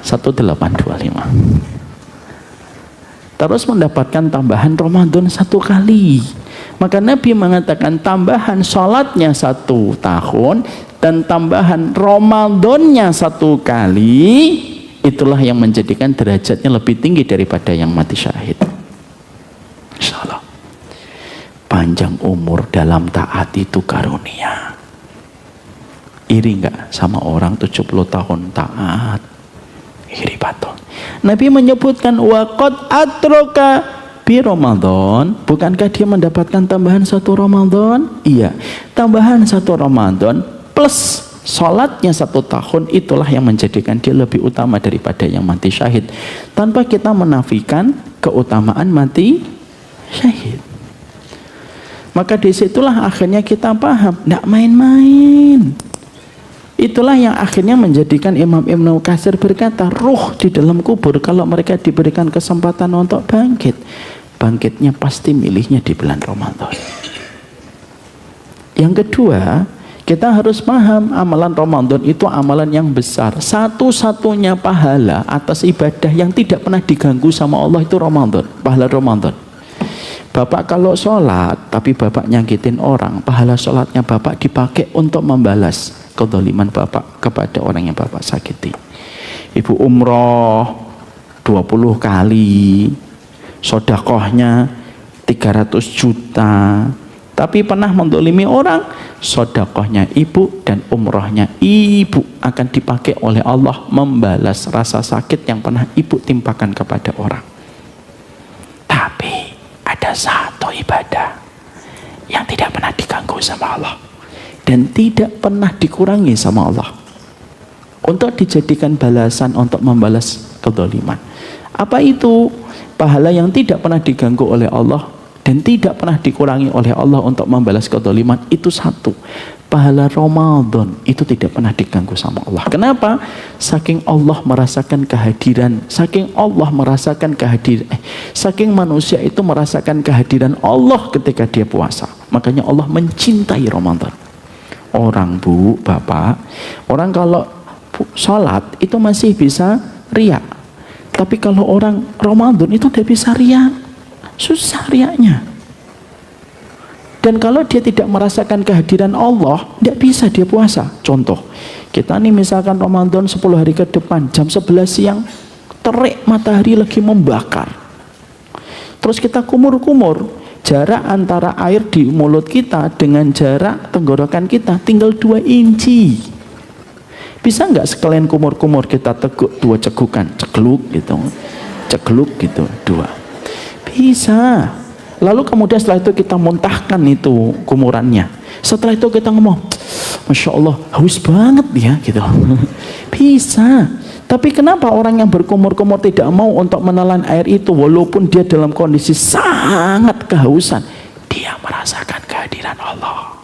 Speaker 2: 1825. Terus mendapatkan tambahan Ramadan 1 kali. Maka Nabi mengatakan tambahan sholatnya 1 tahun dan tambahan Ramadannya 1 kali, itulah yang menjadikan derajatnya lebih tinggi daripada yang mati syahid. Insya Allah. Panjang umur dalam taat itu karunia. Iri nggak sama orang 70 tahun taat? Iri batul. Nabi menyebutkan waqad atroka bi Ramadan. Bukankah dia mendapatkan tambahan 1 Ramadan? Iya, tambahan 1 Ramadan plus sholatnya 1 tahun, itulah yang menjadikan dia lebih utama daripada yang mati syahid, tanpa kita menafikan keutamaan mati syahid. Maka disitulah akhirnya kita paham, tidak main-main. Itulah yang akhirnya menjadikan Imam Ibnu Katsir berkata, ruh di dalam kubur kalau mereka diberikan kesempatan untuk bangkit, bangkitnya pasti milihnya di bulan Ramadan. Yang kedua, kita harus paham amalan Ramadan itu amalan yang besar. Satu-satunya pahala atas ibadah yang tidak pernah diganggu sama Allah itu Ramadan, pahala Ramadan. Bapak kalau sholat tapi bapak nyakitin orang, pahala sholatnya bapak dipakai untuk membalas kezaliman bapak kepada orang yang bapak sakiti. Ibu umroh 20 kali, sodakohnya 300 juta, tapi pernah mendolimi orang, sodakohnya ibu dan umrohnya ibu akan dipakai oleh Allah membalas rasa sakit yang pernah ibu timpakan kepada orang. Tapi ada satu ibadah yang tidak pernah diganggu sama Allah dan tidak pernah dikurangi sama Allah untuk dijadikan balasan untuk membalas kezaliman. Apa itu? Pahala yang tidak pernah diganggu oleh Allah dan tidak pernah dikurangi oleh Allah untuk membalas kezaliman itu satu. Pahala Ramadan itu tidak pernah diganggu sama Allah. Kenapa? Saking Allah merasakan kehadiran, saking manusia itu merasakan kehadiran Allah ketika dia puasa. Makanya Allah mencintai Ramadan. Orang bu, bapak, orang kalau sholat itu masih bisa riak. Tapi kalau orang Ramadan itu tidak bisa riak. Susah riaknya. Dan kalau dia tidak merasakan kehadiran Allah, tidak bisa dia puasa. Contoh, kita nih misalkan Ramadan 10 hari ke depan, jam 11 siang, terik matahari lagi membakar. Terus kita kumur-kumur, jarak antara air di mulut kita dengan jarak tenggorokan kita tinggal 2 inci. Bisa nggak sekalian kumur-kumur kita teguk 2 cegukan, cegluk gitu, 2. Bisa. Lalu kemudian setelah itu kita muntahkan itu kumurannya. Setelah itu kita ngomong, Masya Allah, haus banget ya gitu. Bisa. Tapi kenapa orang yang berkumur-kumur tidak mau untuk menelan air itu walaupun dia dalam kondisi sangat kehausan? Dia merasakan kehadiran Allah.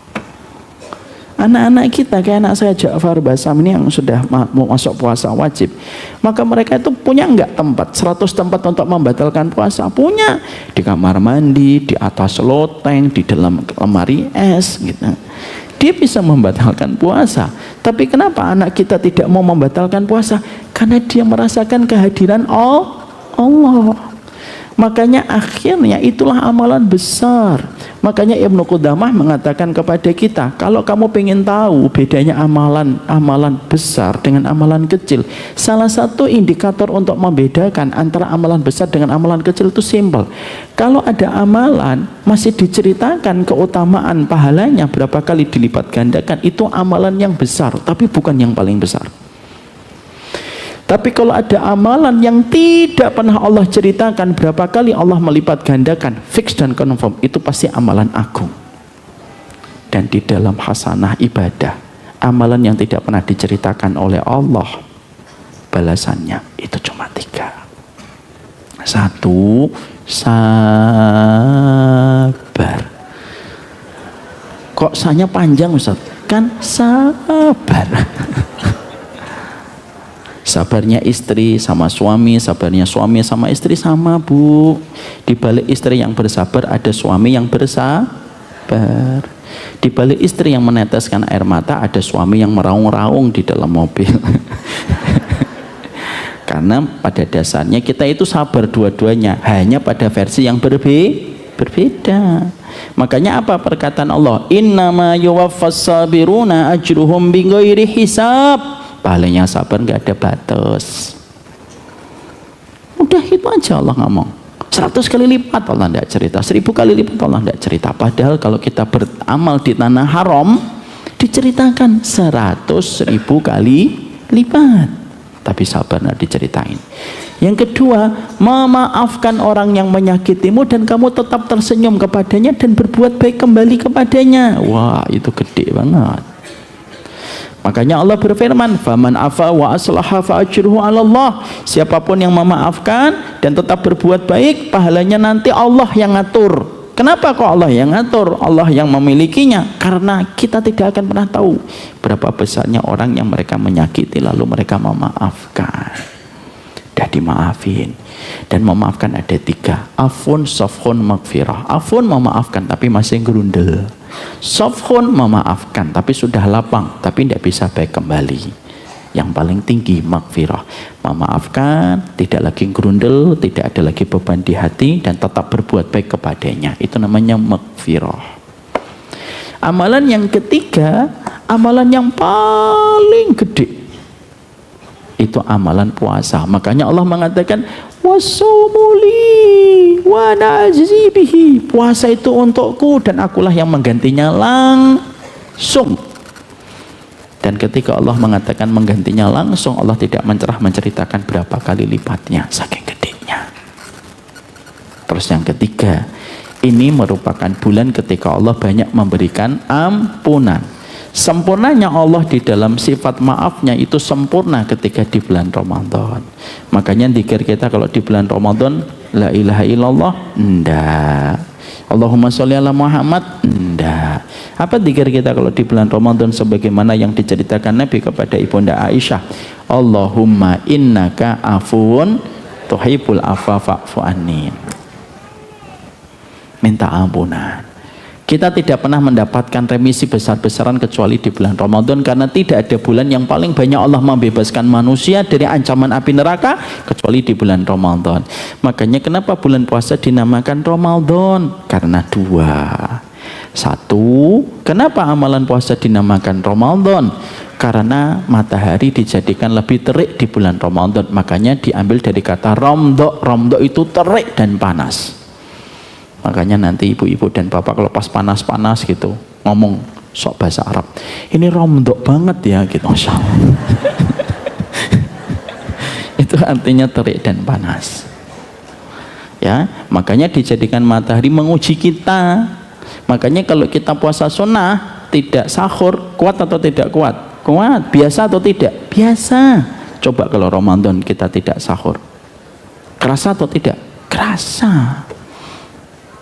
Speaker 2: Anak-anak kita, kayak anak saya Ja'far Basam ini yang sudah mau masuk puasa wajib, maka mereka itu punya enggak tempat 100 tempat untuk membatalkan puasa? Punya. Di kamar mandi, di atas loteng, di dalam lemari es gitu. Dia bisa membatalkan puasa. Tapi kenapa anak kita tidak mau membatalkan puasa? Karena dia merasakan kehadiran Allah. Makanya akhirnya itulah amalan besar. Makanya Ibnu Qudamah mengatakan kepada kita, kalau kamu pengen tahu bedanya amalan besar dengan amalan kecil, salah satu indikator untuk membedakan antara amalan besar dengan amalan kecil itu simpel. Kalau ada amalan masih diceritakan keutamaan pahalanya berapa kali dilipat gandakan, itu amalan yang besar, tapi bukan yang paling besar. Tapi kalau ada amalan yang tidak pernah Allah ceritakan berapa kali Allah melipat gandakan, fix dan confirm, itu pasti amalan agung. Dan di dalam hasanah ibadah, amalan yang tidak pernah diceritakan oleh Allah, balasannya itu cuma 3. 1, sabar. Kok sanya panjang Ustaz? Kan sabar. Sabarnya istri sama suami, sabarnya suami sama istri sama bu. Di balik istri yang bersabar ada suami yang bersabar. sabar. Di balik istri yang meneteskan air mata ada suami yang meraung-raung di dalam mobil. Karena pada dasarnya kita itu sabar dua-duanya, hanya pada versi yang berbeda. Makanya apa perkataan Allah? Innama yuwaffas sabiruna ajruhum bighairi hisab. Pahalanya sabar nggak ada batas. Udah itu aja Allah ngomong. 100 kali lipat Allah tidak cerita, 1000 kali lipat Allah tidak cerita. Padahal kalau kita beramal di tanah haram diceritakan 100.000 kali lipat, tapi sabar tidak diceritain. Yang kedua, memaafkan orang yang menyakitimu dan kamu tetap tersenyum kepadanya dan berbuat baik kembali kepadanya. Wah, itu gede banget. Makanya Allah berfirman, "Faman afa wa aslaha fa ajruhu 'ala Allah." Siapapun yang memaafkan dan tetap berbuat baik, pahalanya nanti Allah yang ngatur. Kenapa kok Allah yang ngatur? Allah yang memilikinya. Karena kita tidak akan pernah tahu berapa besarnya orang yang mereka menyakiti lalu mereka memaafkan. Dah dimaafin. Dan memaafkan ada 3. Afun, safhun, maghfirah. Afun memaafkan tapi masih gerundel. Safhun memaafkan tapi sudah lapang tapi tidak bisa baik kembali. Yang paling tinggi maghfirah, memaafkan, tidak lagi gerundel, tidak ada lagi beban di hati dan tetap berbuat baik kepadanya. Itu namanya maghfirah. Amalan yang ketiga, amalan yang paling gede, itu amalan puasa. Makanya Allah mengatakan wasumuli wa najzi bihi. Puasa itu untukku dan akulah yang menggantinya langsung. Dan ketika Allah mengatakan menggantinya langsung, Allah tidak menceritakan berapa kali lipatnya, saking gedenya. Terus yang ketiga, ini merupakan bulan ketika Allah banyak memberikan ampunan. Sempurnanya Allah di dalam sifat maafnya itu sempurna ketika di bulan Ramadan. Makanya zikir kita kalau di bulan Ramadan, la ilaha illallah, enggak. Allahumma sholli ala Muhammad, enggak. Apa zikir kita kalau di bulan Ramadan sebagaimana yang diceritakan Nabi kepada Ibunda Aisyah? Allahumma innaka afuwun tuhibbul afwa fa'fu anni. Minta ampunan. Kita tidak pernah mendapatkan remisi besar-besaran kecuali di bulan Ramadan, karena tidak ada bulan yang paling banyak Allah membebaskan manusia dari ancaman api neraka kecuali di bulan Ramadan. Makanya kenapa bulan puasa dinamakan Ramadan? Karena 2. 1, kenapa amalan puasa dinamakan Ramadan? Karena matahari dijadikan lebih terik di bulan Ramadan. Makanya diambil dari kata romdo. Romdo itu terik dan panas. Makanya nanti ibu-ibu dan bapak kalau pas panas-panas gitu ngomong sok bahasa Arab, ini romdok banget ya gitu, Masya Allah. Itu artinya terik dan panas ya. Makanya dijadikan matahari menguji kita. Makanya kalau kita puasa sunnah tidak sahur, kuat atau tidak kuat? Kuat. Biasa atau tidak? Biasa. Coba kalau Ramadan kita tidak sahur, kerasa atau tidak? Kerasa.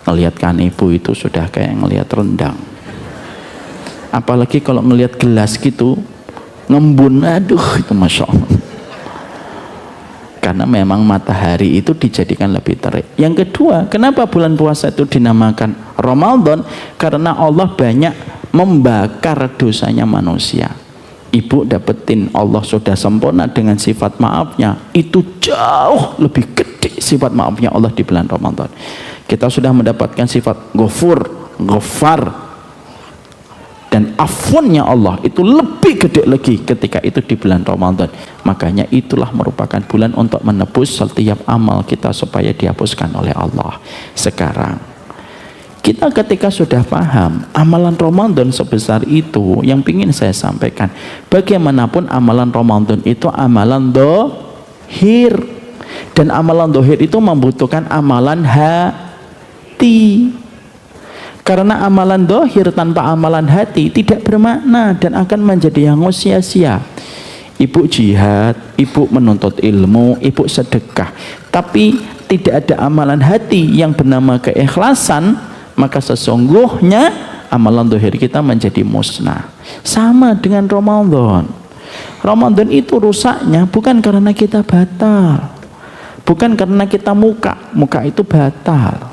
Speaker 2: Ngelihat kan ibu itu sudah kayak ngelihat rendang. Apalagi kalau ngelihat gelas gitu ngembun, aduh itu Masya Allah. Karena memang matahari itu dijadikan lebih terik. Yang kedua, kenapa bulan puasa itu dinamakan Ramadan? Karena Allah banyak membakar dosanya manusia. Ibu dapetin Allah sudah sempurna dengan sifat maafnya, itu jauh lebih gede sifat maafnya Allah di bulan Ramadan. Kita sudah mendapatkan sifat Ghafur, Ghaffar, dan afunnya Allah itu lebih gede lagi ketika itu di bulan Ramadan. Makanya itulah merupakan bulan untuk menebus setiap amal kita supaya dihapuskan oleh Allah. Sekarang kita ketika sudah paham amalan Ramadan sebesar itu, yang ingin saya sampaikan, bagaimanapun amalan Ramadan itu amalan dohir, dan amalan dohir itu membutuhkan amalan hati. Karena amalan dohir tanpa amalan hati tidak bermakna dan akan menjadi hangus sia-sia. Ibu jihad, ibu menuntut ilmu, ibu sedekah, tapi tidak ada amalan hati yang bernama keikhlasan, maka sesungguhnya amalan dohir kita menjadi musnah. Sama dengan Ramadan. Ramadan itu rusaknya bukan karena kita batal, bukan karena kita muka itu batal,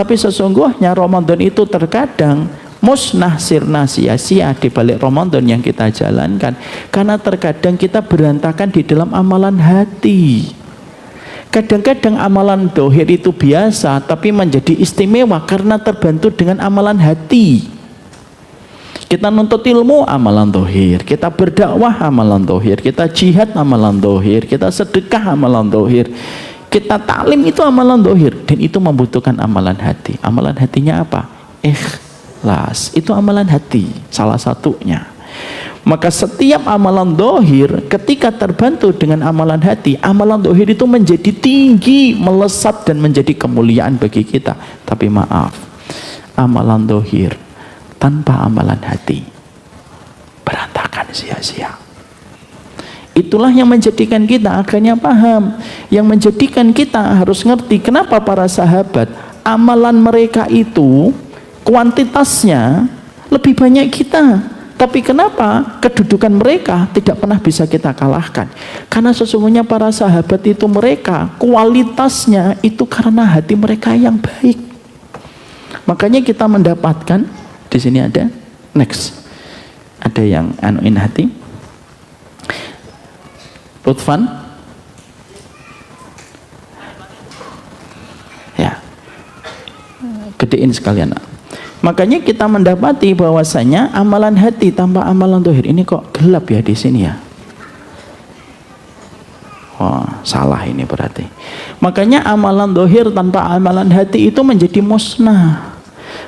Speaker 2: Tapi sesungguhnya Ramadan itu terkadang musnah sirna sia-sia di balik Ramadan yang kita jalankan, karena terkadang kita berantakan di dalam amalan hati. Kadang-kadang amalan dohir itu biasa tapi menjadi istimewa karena terbantu dengan amalan hati. Kita nuntut ilmu, amalan dohir. Kita berdakwah, amalan dohir. Kita jihad, amalan dohir. Kita sedekah, amalan dohir. Kita taklim, itu amalan dohir. Dan itu membutuhkan amalan hati. Amalan hatinya apa? Ikhlas. Itu amalan hati, salah satunya. Maka setiap amalan dohir ketika terbantu dengan amalan hati, amalan dohir itu menjadi tinggi, melesat dan menjadi kemuliaan bagi kita. Tapi maaf, amalan dohir tanpa amalan hati berantakan, sia-sia. Itulah yang menjadikan kita akhirnya paham, yang menjadikan kita harus ngerti kenapa para sahabat amalan mereka itu kuantitasnya lebih banyak kita, tapi kenapa kedudukan mereka tidak pernah bisa kita kalahkan? Karena sesungguhnya para sahabat itu mereka kualitasnya itu karena hati mereka yang baik. Makanya kita mendapatkan di sini ada ada yang anuin hati. Lutfan, ya, gedein sekalian. Makanya kita mendapati bahwasanya amalan hati tanpa amalan dohir ini kok gelap ya di sini ya. Wah, salah ini berarti. Makanya amalan dohir tanpa amalan hati itu menjadi musnah.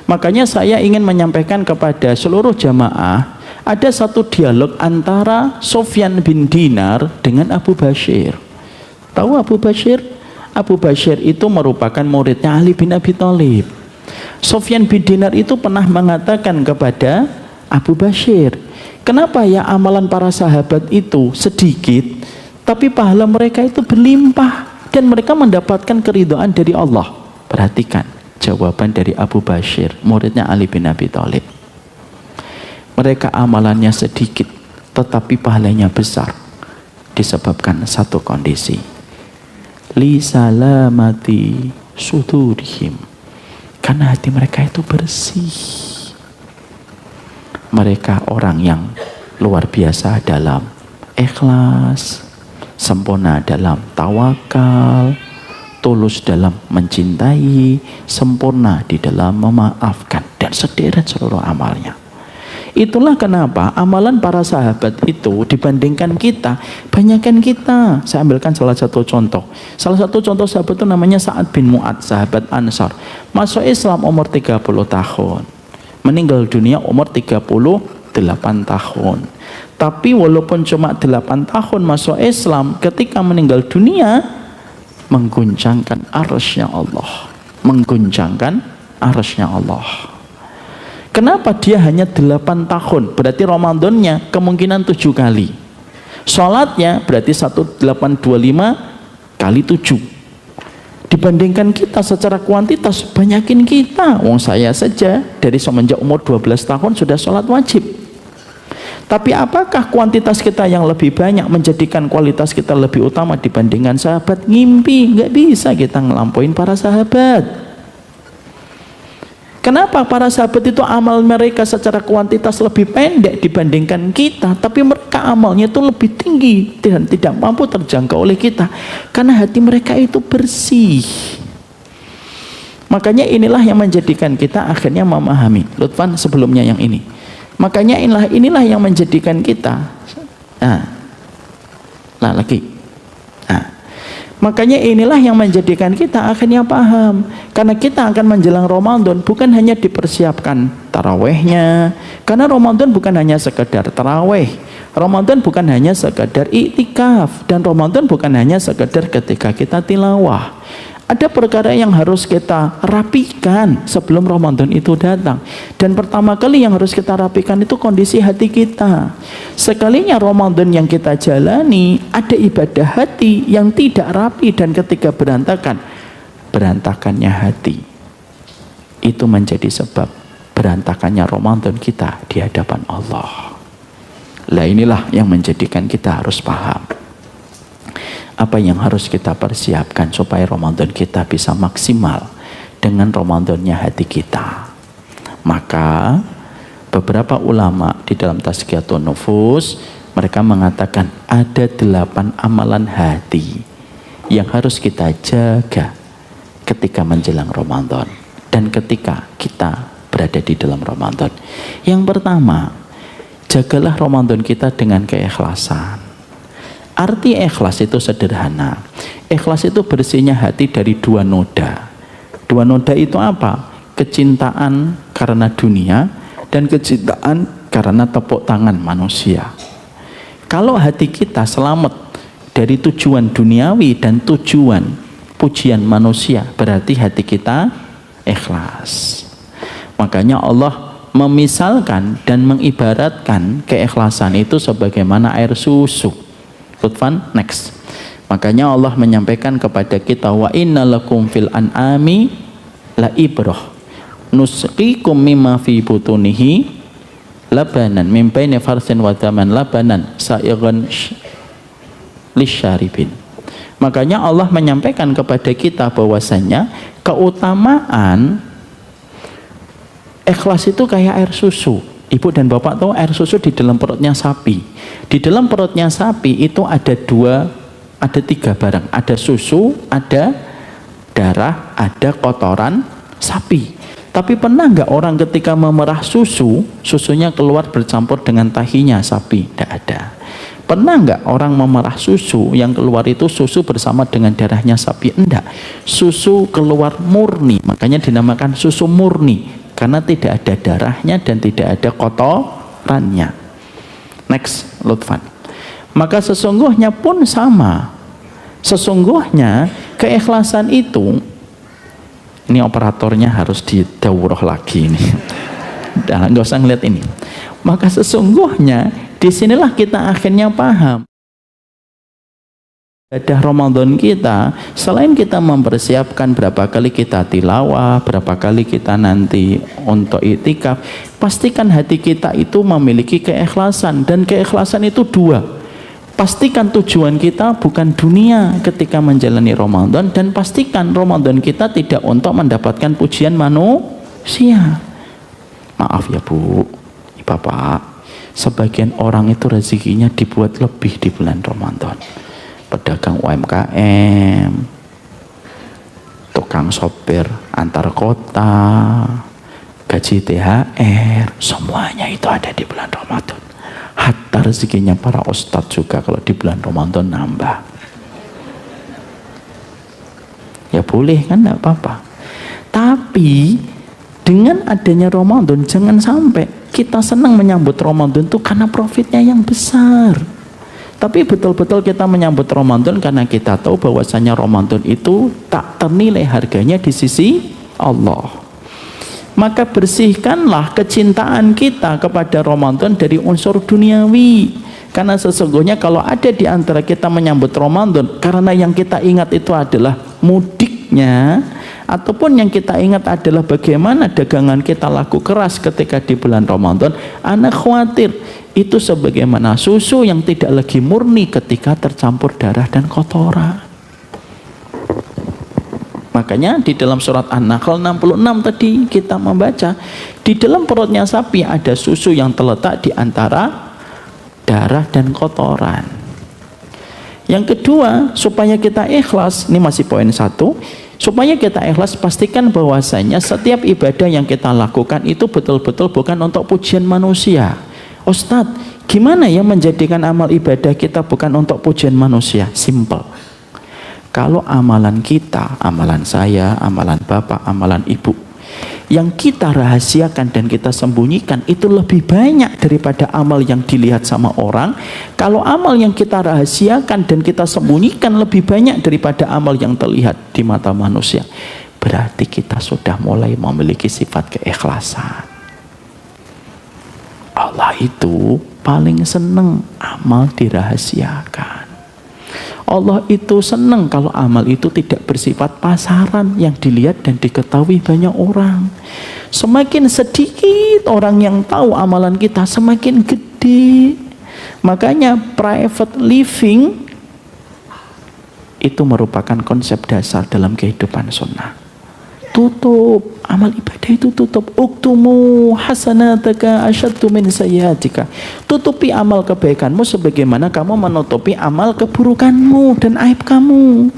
Speaker 2: Makanya saya ingin menyampaikan kepada seluruh jamaah, ada satu dialog antara Sufyan bin Dinar dengan Abu Bashir. Tahu Abu Bashir? Abu Bashir itu merupakan muridnya Ali bin Abi Thalib. Sufyan bin Dinar itu pernah mengatakan kepada Abu Bashir, kenapa ya amalan para sahabat itu sedikit, tapi pahala mereka itu berlimpah dan mereka mendapatkan keridhaan dari Allah? Perhatikan jawaban dari Abu Bashir, muridnya Ali bin Abi Thalib. Mereka amalannya sedikit tetapi pahalanya besar disebabkan satu kondisi, li salamati sudurihim, karena hati mereka itu bersih. Mereka orang yang luar biasa dalam ikhlas, sempurna dalam tawakal, tulus dalam mencintai, sempurna di dalam memaafkan, dan sederet seluruh amalnya. Itulah kenapa amalan para sahabat itu dibandingkan kita, banyakkan kita. Saya ambilkan salah satu contoh. Salah satu contoh sahabat itu namanya Sa'ad bin Mu'ad, sahabat Ansar. Masuk Islam umur 30 tahun. Meninggal dunia umur 38 tahun. Tapi walaupun cuma 8 tahun masuk Islam, ketika meninggal dunia mengguncangkan arsy-Nya Allah. Mengguncangkan arsy-Nya Allah. Kenapa dia hanya 8 tahun? Berarti Ramadannya kemungkinan 7 kali. Sholatnya berarti 1825 kali 7. Dibandingkan kita secara kuantitas, banyakin kita. Wong saya saja dari semenjak umur 12 tahun sudah sholat wajib. Tapi apakah kuantitas kita yang lebih banyak menjadikan kualitas kita lebih utama dibandingkan sahabat? Ngimpi, nggak bisa kita ngelampauin para sahabat. Kenapa para sahabat itu amal mereka secara kuantitas lebih pendek dibandingkan kita, tapi mereka amalnya itu lebih tinggi dan tidak mampu terjangkau oleh kita, karena hati mereka itu bersih. Makanya inilah yang menjadikan kita akhirnya memahami. Lutfan sebelumnya yang ini. Makanya inilah yang menjadikan kita makanya inilah yang menjadikan kita akhirnya paham, karena kita akan menjelang Ramadan bukan hanya dipersiapkan tarawehnya, karena Ramadan bukan hanya sekedar taraweh, Ramadan bukan hanya sekedar iktikaf, dan Ramadan bukan hanya sekedar ketika kita tilawah. Ada perkara yang harus kita rapikan sebelum Ramadan itu datang. Dan pertama kali yang harus kita rapikan itu kondisi hati kita. Sekalinya Ramadan yang kita jalani, ada ibadah hati yang tidak rapi, dan ketika berantakannya hati, itu menjadi sebab berantakannya Ramadan kita di hadapan Allah. Lah inilah yang menjadikan kita harus paham apa yang harus kita persiapkan supaya Ramadan kita bisa maksimal dengan Ramadannya hati kita. Maka beberapa ulama di dalam Tazkiyatun Nufus mereka mengatakan ada 8 amalan hati yang harus kita jaga ketika menjelang Ramadan dan ketika kita berada di dalam Ramadan. Yang pertama, jagalah Ramadan kita dengan keikhlasan. Arti ikhlas itu sederhana. Ikhlas itu bersihnya hati dari 2 noda. 2 noda itu apa? Kecintaan karena dunia dan kecintaan karena tepuk tangan manusia. Kalau hati kita selamat dari tujuan duniawi dan tujuan pujian manusia, berarti hati kita ikhlas. Makanya Allah memisalkan dan mengibaratkan keikhlasan itu sebagaimana air susu. Lutfan, next. Makanya Allah menyampaikan kepada kita, wa inna lakum fil an'ami la ibrah nusqikum mimma fi butunihi labanan min baini farsin wa daman labanan sa'igan lisyaribin. Makanya Allah menyampaikan kepada kita bahwasanya keutamaan ikhlas itu kayak air susu. Ibu dan bapak tahu air susu di dalam perutnya sapi. Di dalam perutnya sapi itu ada 3 barang. Ada susu, ada darah, ada kotoran sapi. Tapi pernah nggak orang ketika memerah susu, susunya keluar bercampur dengan tahinya sapi? Tidak ada. Pernah nggak orang memerah susu yang keluar itu susu bersama dengan darahnya sapi? Enggak. Susu keluar murni, makanya dinamakan susu murni. Karena tidak ada darahnya dan tidak ada kotorannya. Next, Lutfan. Maka sesungguhnya pun sama. Sesungguhnya keikhlasan itu, ini operatornya harus didawuroh lagi ini. Nah, nggak usah ngeliat ini. Maka sesungguhnya disinilah kita akhirnya paham. Ibadah Ramadan kita, selain kita mempersiapkan berapa kali kita tilawah, berapa kali kita nanti untuk iktikaf, pastikan hati kita itu memiliki keikhlasan. Dan keikhlasan itu 2. Pastikan tujuan kita bukan dunia ketika menjalani Ramadan, dan pastikan Ramadan kita tidak untuk mendapatkan pujian manusia. Maaf ya Bu, Bapak, sebagian orang itu rezekinya dibuat lebih di bulan Ramadan. Pedagang UMKM, tukang sopir antar kota, gaji THR, semuanya itu ada di bulan Ramadan. Hatta rezekinya para ustadz juga kalau di bulan Ramadan nambah. Ya boleh kan, enggak apa-apa. Tapi dengan adanya Ramadan, jangan sampai kita senang menyambut Ramadan itu karena profitnya yang besar. Tapi betul-betul kita menyambut Ramadan karena kita tahu bahwasanya Ramadan itu tak ternilai harganya di sisi Allah. Maka bersihkanlah kecintaan kita kepada Ramadan dari unsur duniawi. Karena sesungguhnya kalau ada di antara kita menyambut Ramadan karena yang kita ingat itu adalah mudiknya, ataupun yang kita ingat adalah bagaimana dagangan kita laku keras ketika di bulan Ramadan, anak khawatir itu sebagaimana susu yang tidak lagi murni ketika tercampur darah dan kotoran. Makanya di dalam surat An-Nahl 66 tadi kita membaca, di dalam perutnya sapi ada susu yang terletak di antara darah dan kotoran. Yang kedua, supaya kita ikhlas, ini masih poin 1, supaya kita ikhlas, pastikan bahwasanya setiap ibadah yang kita lakukan itu betul-betul bukan untuk pujian manusia. Ustadz, gimana ya menjadikan amal ibadah kita bukan untuk pujian manusia? Simple. Kalau amalan kita, amalan saya, amalan bapak, amalan ibu, yang kita rahasiakan dan kita sembunyikan itu lebih banyak daripada amal yang dilihat sama orang. Kalau amal yang kita rahasiakan dan kita sembunyikan lebih banyak daripada amal yang terlihat di mata manusia, berarti kita sudah mulai memiliki sifat keikhlasan. Allah itu paling senang amal dirahasiakan. Allah itu senang kalau amal itu tidak bersifat pasaran yang dilihat dan diketahui banyak orang. Semakin sedikit orang yang tahu amalan kita, semakin gede. Makanya private living itu merupakan konsep dasar dalam kehidupan sunnah. tutup. Amal ibadah itu tutup. Uktumu hasanataka asyaddu min sayyiatika. Tutupi amal kebaikanmu sebagaimana kamu menutupi amal keburukanmu dan aib kamu.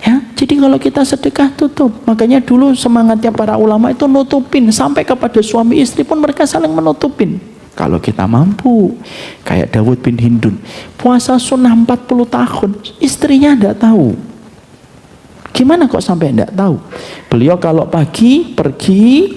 Speaker 2: Ya, jadi kalau kita sedekah tutup. Makanya dulu semangatnya para ulama itu nutupin, sampai kepada suami istri pun mereka saling menutupin. Kalau kita mampu, kayak Dawud bin Hindun, puasa sunnah 40 tahun, istrinya tidak tahu. Gimana kok sampai tidak tahu? Beliau kalau pagi pergi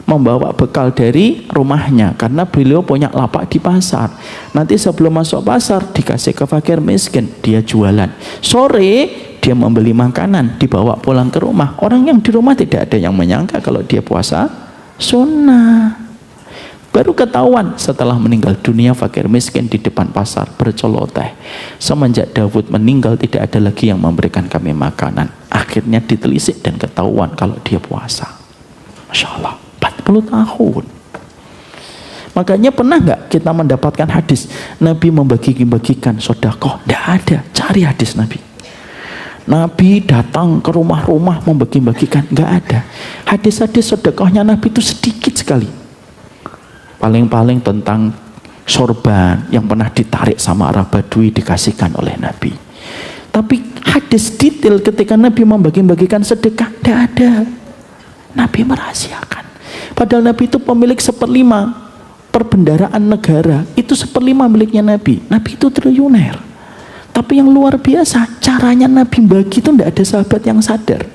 Speaker 2: membawa bekal dari rumahnya, karena beliau punya lapak di pasar. Nanti sebelum masuk pasar dikasih ke fakir miskin, dia jualan. Sore dia membeli makanan, dibawa pulang ke rumah. Orang yang di rumah tidak ada yang menyangka kalau dia puasa sunnah. Baru ketahuan setelah meninggal dunia fakir miskin di depan pasar berceloteh. Semenjak Dawud meninggal tidak ada lagi yang memberikan kami makanan. Akhirnya ditelisik dan ketahuan kalau dia puasa. Masya Allah, 40 tahun. Makanya pernah nggak kita mendapatkan hadis Nabi membagi-bagikan sedekah? Tidak ada. Cari hadis Nabi. Nabi datang ke rumah-rumah membagi-bagikan, nggak ada. Hadis-hadis sedekahnya Nabi itu sedikit sekali. Paling-paling tentang sorban yang pernah ditarik sama Arab Badui dikasihkan oleh Nabi. Tapi hadis detail ketika Nabi membagi-bagikan sedekah tidak ada. Nabi merahasiakan. Padahal Nabi itu pemilik 1/5 perbendaraan negara, itu 1/5 miliknya Nabi. Nabi itu triliuner. Tapi yang luar biasa, caranya Nabi bagi itu tidak ada sahabat yang sadar.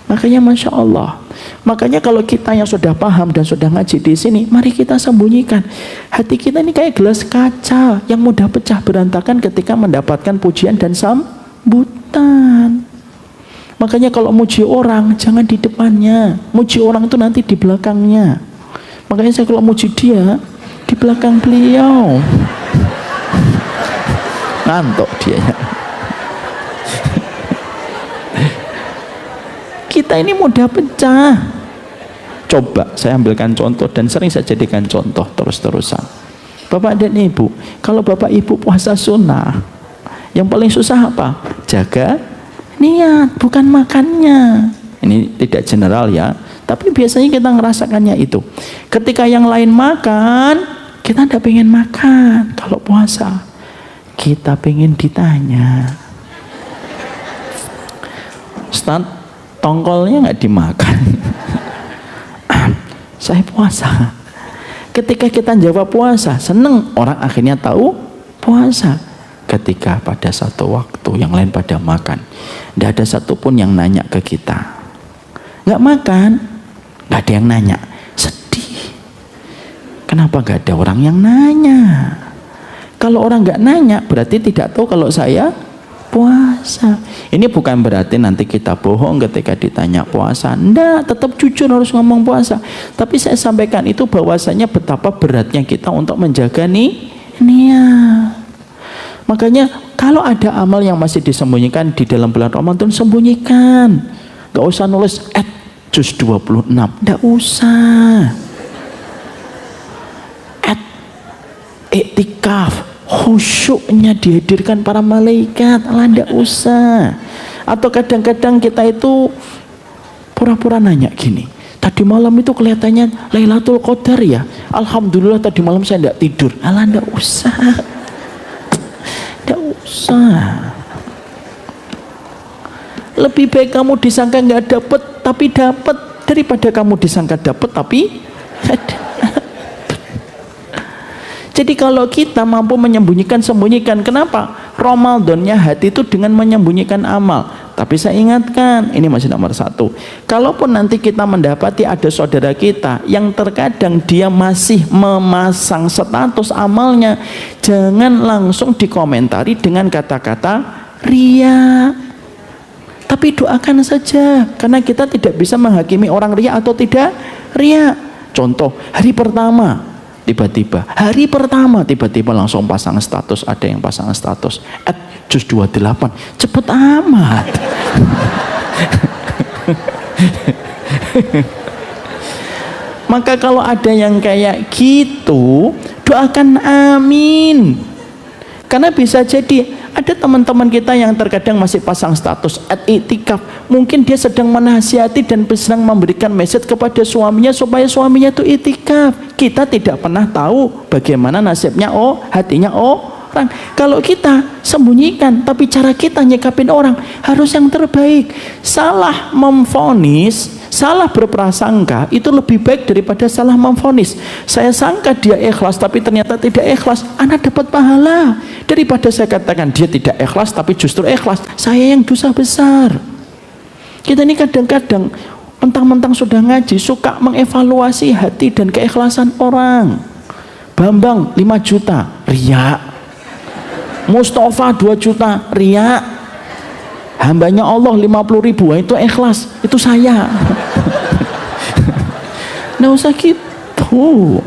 Speaker 2: Makanya Masya Allah. Makanya kalau kita yang sudah paham dan sudah ngaji di sini, mari kita sembunyikan. Hati kita ini kayak gelas kaca yang mudah pecah berantakan ketika mendapatkan pujian dan sambutan. Makanya kalau muji orang, jangan di depannya. Muji orang itu nanti di belakangnya. Makanya saya kalau muji dia, di belakang beliau. Ngantuk dia. Kita ini mudah pecah. Coba saya ambilkan contoh dan sering saya jadikan contoh terus-terusan. Bapak dan Ibu, kalau Bapak Ibu puasa sunnah, yang paling susah apa? Jaga niat, bukan makannya. Ini tidak general ya, tapi biasanya kita ngerasakannya itu. Ketika yang lain makan, kita tidak pengen makan. Kalau puasa, kita pengen ditanya, Ustaz, tongkolnya nggak dimakan. Saya puasa. Ketika kita jawab puasa, seneng, orang akhirnya tahu puasa. Ketika pada satu waktu yang lain pada makan, tidak ada satupun yang nanya ke kita. Nggak makan, nggak ada yang nanya. Sedih. Kenapa nggak ada orang yang nanya? Kalau orang nggak nanya, berarti tidak tahu kalau saya puasa. Ini bukan berarti nanti kita bohong ketika ditanya puasa. Nggak, tetap jujur harus ngomong puasa. Tapi saya sampaikan itu bahwasanya betapa beratnya kita untuk menjaga niat. Makanya kalau ada amal yang masih disembunyikan di dalam bulan Ramadan, sembunyikan. Nggak usah nulis juz 26. Nggak usah. Iktikaf, khusyuknya dihadirkan para malaikat, tidak usah. Atau kadang-kadang kita itu pura-pura nanya gini, tadi malam itu kelihatannya Lailatul Qadar ya, alhamdulillah tadi malam saya tidak tidur. Tidak usah, tidak usah. Lebih baik kamu disangka nggak dapat tapi dapat, daripada kamu disangka dapat tapi Jadi kalau kita mampu menyembunyikan, sembunyikan. Kenapa? Ramadannya hati itu dengan menyembunyikan amal. Tapi saya ingatkan, ini masih nomor 1. Kalaupun nanti kita mendapati ada saudara kita yang terkadang dia masih memasang status amalnya, jangan langsung dikomentari dengan kata-kata ria. Tapi doakan saja, karena kita tidak bisa menghakimi orang ria atau tidak ria. Contoh, hari pertama tiba-tiba langsung pasang status, ada yang pasang status juz 28, cepet amat. Maka kalau ada yang kayak gitu, doakan amin, karena bisa jadi Ada teman-teman kita yang terkadang masih pasang status i'tikaf, mungkin dia sedang menasihati dan sedang memberikan message kepada suaminya supaya suaminya itu i'tikaf. Kita tidak pernah tahu bagaimana nasibnya hatinya orang. Kalau kita sembunyikan, tapi cara kita nyikapin orang harus yang terbaik. Salah memvonis, salah berprasangka itu lebih baik daripada salah memvonis. Saya sangka dia ikhlas tapi ternyata tidak ikhlas, anak dapat pahala, daripada saya katakan dia tidak ikhlas tapi justru ikhlas, saya yang dosa besar. Kita ini kadang-kadang mentang-mentang sudah ngaji suka mengevaluasi hati dan keikhlasan orang. Bambang 5 juta riya, Mustafa 2 juta riya, hambanya Allah 50.000 itu ikhlas, itu saya. Nggak usah gitu.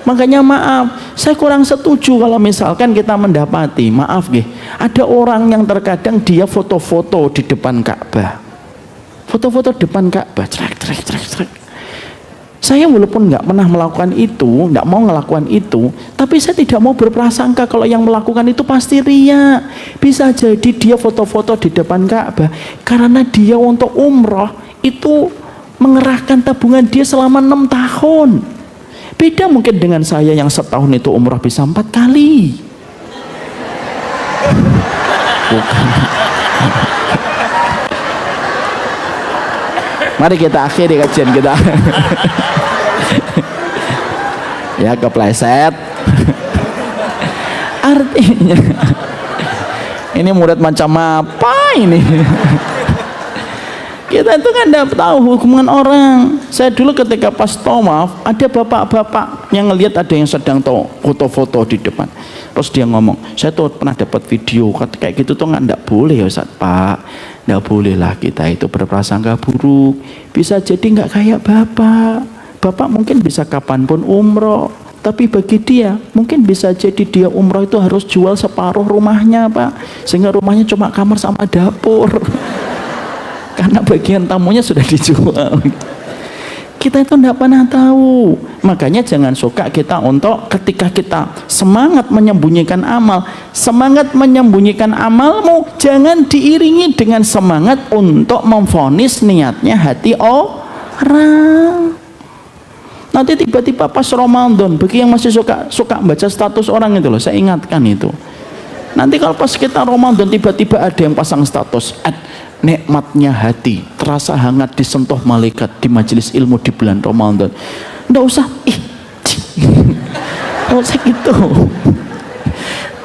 Speaker 2: Makanya maaf, saya kurang setuju kalau misalkan kita mendapati, maaf nggih, ada orang yang terkadang dia foto-foto di depan Ka'bah. Foto-foto depan Ka'bah, trek. Saya walaupun nggak pernah melakukan itu, nggak mau ngelakukan itu, tapi saya tidak mau berprasangka kalau yang melakukan itu pasti riya. Bisa jadi dia foto-foto di depan Ka'bah karena dia untuk umroh itu mengerahkan tabungan dia selama 6 tahun. Beda mungkin dengan saya yang setahun itu umroh bisa 4 kali. Bukan. Mari kita akhiri kajian kita. Ya, kepleset. Artinya ini murid macam apa ini? Kita itu kan tidak tahu hubungan orang. Saya dulu ketika pas tawaf, ada bapak-bapak yang ngelihat ada yang sedang foto-foto di depan. Terus dia ngomong, saya tuh pernah dapat video kayak gitu tuh nggak boleh ya Ustaz. Pak, nggak boleh lah kita itu berprasangka buruk. Bisa jadi nggak kayak bapak. Bapak mungkin bisa kapanpun umroh, tapi bagi dia mungkin bisa jadi dia umroh itu harus jual separuh rumahnya Pak, sehingga rumahnya cuma kamar sama dapur. Karena bagian tamunya sudah dijual. Kita itu tidak pernah tahu. Makanya jangan suka kita untuk ketika kita semangat menyembunyikan amal, semangat menyembunyikan amalmu jangan diiringi dengan semangat untuk memvonis niatnya hati orang. Nanti tiba-tiba pas Ramadan, bagi yang masih suka baca status orang itu loh, saya ingatkan itu. Nanti kalau pas kita Ramadan tiba-tiba ada yang pasang status nikmatnya hati terasa hangat disentuh malaikat di majelis ilmu di bulan Ramadan. Nggak usah nggak usah gitu.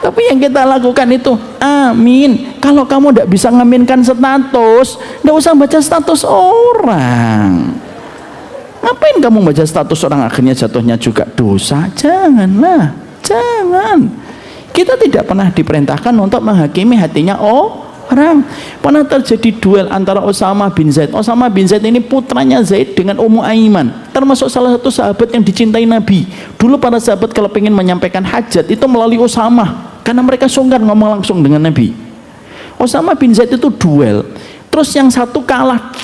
Speaker 2: Tapi yang kita lakukan itu amin. Kalau kamu nggak bisa ngaminkan status, nggak usah baca status orang. Ngapain kamu baca status orang akhirnya jatuhnya juga dosa? Janganlah, jangan. Kita tidak pernah diperintahkan untuk menghakimi hatinya orang. Pernah terjadi duel antara Osama bin Zaid. Osama bin Zaid ini putranya Zaid dengan Ummu Aiman, termasuk salah satu sahabat yang dicintai Nabi. Dulu para sahabat kalau ingin menyampaikan hajat itu melalui Osama, karena mereka sungkan ngomong langsung dengan Nabi. Osama bin Zaid itu duel, terus yang satu kalah,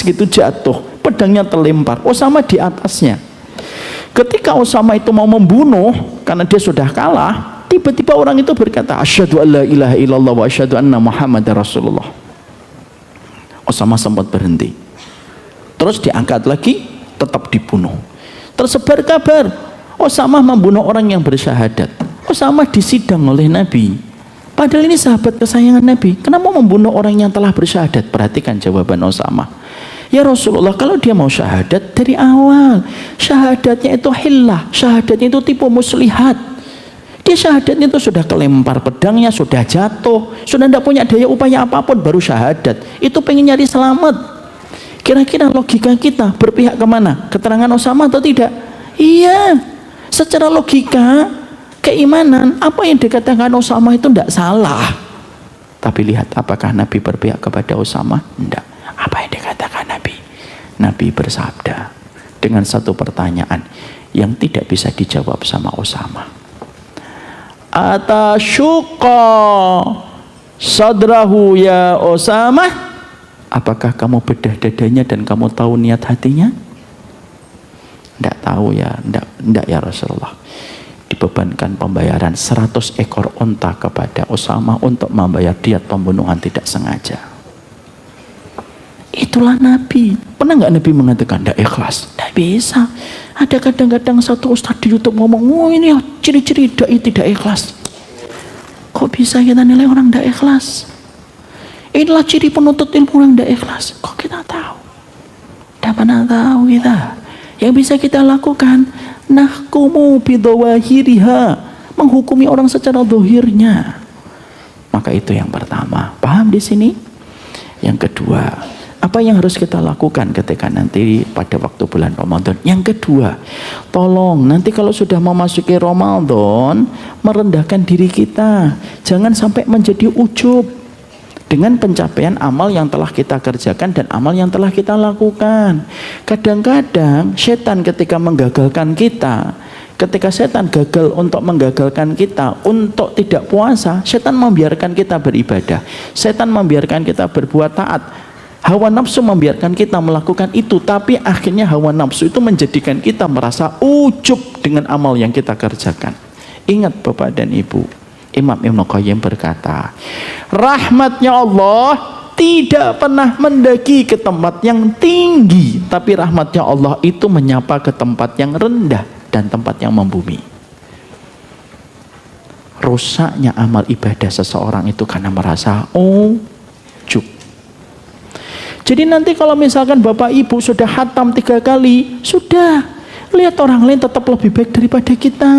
Speaker 2: gitu jatuh, pedangnya terlempar, Osama di atasnya. Ketika Osama itu mau membunuh karena dia sudah kalah, tiba-tiba orang itu berkata, asyhadu an la ilaha illallah wa asyhadu anna muhammadar rasulullah. Osama sempat berhenti, terus diangkat lagi, tetap dibunuh. Tersebar kabar Osama membunuh orang yang bersyahadat. Osama disidang oleh Nabi, padahal ini sahabat kesayangan Nabi. Kenapa membunuh orang yang telah bersyahadat? Perhatikan jawaban Osama. Ya Rasulullah, kalau dia mau syahadat dari awal, syahadatnya itu hillah, syahadatnya itu tipu muslihat. Dia syahadatnya itu sudah kelempar pedangnya, sudah jatuh, sudah tidak punya daya upaya apapun, baru syahadat. Itu pengen nyari selamat. Kira-kira logika kita berpihak kemana? Keterangan Osama atau tidak? Iya, secara logika keimanan apa yang dikatakan Osama itu tidak salah. Tapi lihat apakah Nabi berpihak kepada Osama? Tidak. Apa yang dikatakan Nabi? Nabi bersabda dengan satu pertanyaan yang tidak bisa dijawab sama Osama. Atasyuqa sadrahu ya Osama? Apakah kamu bedah dadanya dan kamu tahu niat hatinya? Tidak tahu ya, tidak ya Rasulullah. dibebankan pembayaran 100 ekor unta kepada Usama untuk membayar diat pembunuhan tidak sengaja. Itulah Nabi. Pernah nggak Nabi mengatakan tidak ikhlas? Tidak bisa. Ada kadang-kadang satu ustadz di YouTube ngomong, oh ini ciri-ciri dai tidak ikhlas. Kok bisa kita nilai orang tidak ikhlas? Inilah ciri penuntut ilmu orang tidak ikhlas. Kok kita tahu? Tidak pernah tahu kita. Yang bisa kita lakukan, nahkumu bidawahiriha, menghukumi orang secara dohirnya. Maka itu yang pertama. Paham di sini? Yang kedua, apa yang harus kita lakukan ketika nanti pada waktu bulan Ramadan? Yang kedua, tolong nanti kalau sudah memasuki Ramadan, merendahkan diri kita. Jangan sampai menjadi ujub dengan pencapaian amal yang telah kita kerjakan dan amal yang telah kita lakukan. Kadang-kadang setan ketika menggagalkan kita, ketika setan gagal untuk menggagalkan kita untuk tidak puasa, setan membiarkan kita beribadah, setan membiarkan kita berbuat taat, hawa nafsu membiarkan kita melakukan itu, tapi akhirnya hawa nafsu itu menjadikan kita merasa ujub dengan amal yang kita kerjakan. Ingat Bapak dan Ibu, Imam Ibnu Qayyim berkata, rahmatnya Allah tidak pernah mendaki ke tempat yang tinggi, tapi rahmatnya Allah itu menyapa ke tempat yang rendah dan tempat yang membumi. Rusaknya amal ibadah seseorang itu karena merasa ujub. Jadi nanti kalau misalkan Bapak Ibu sudah khatam 3 kali, sudah, lihat orang lain tetap lebih baik daripada kita.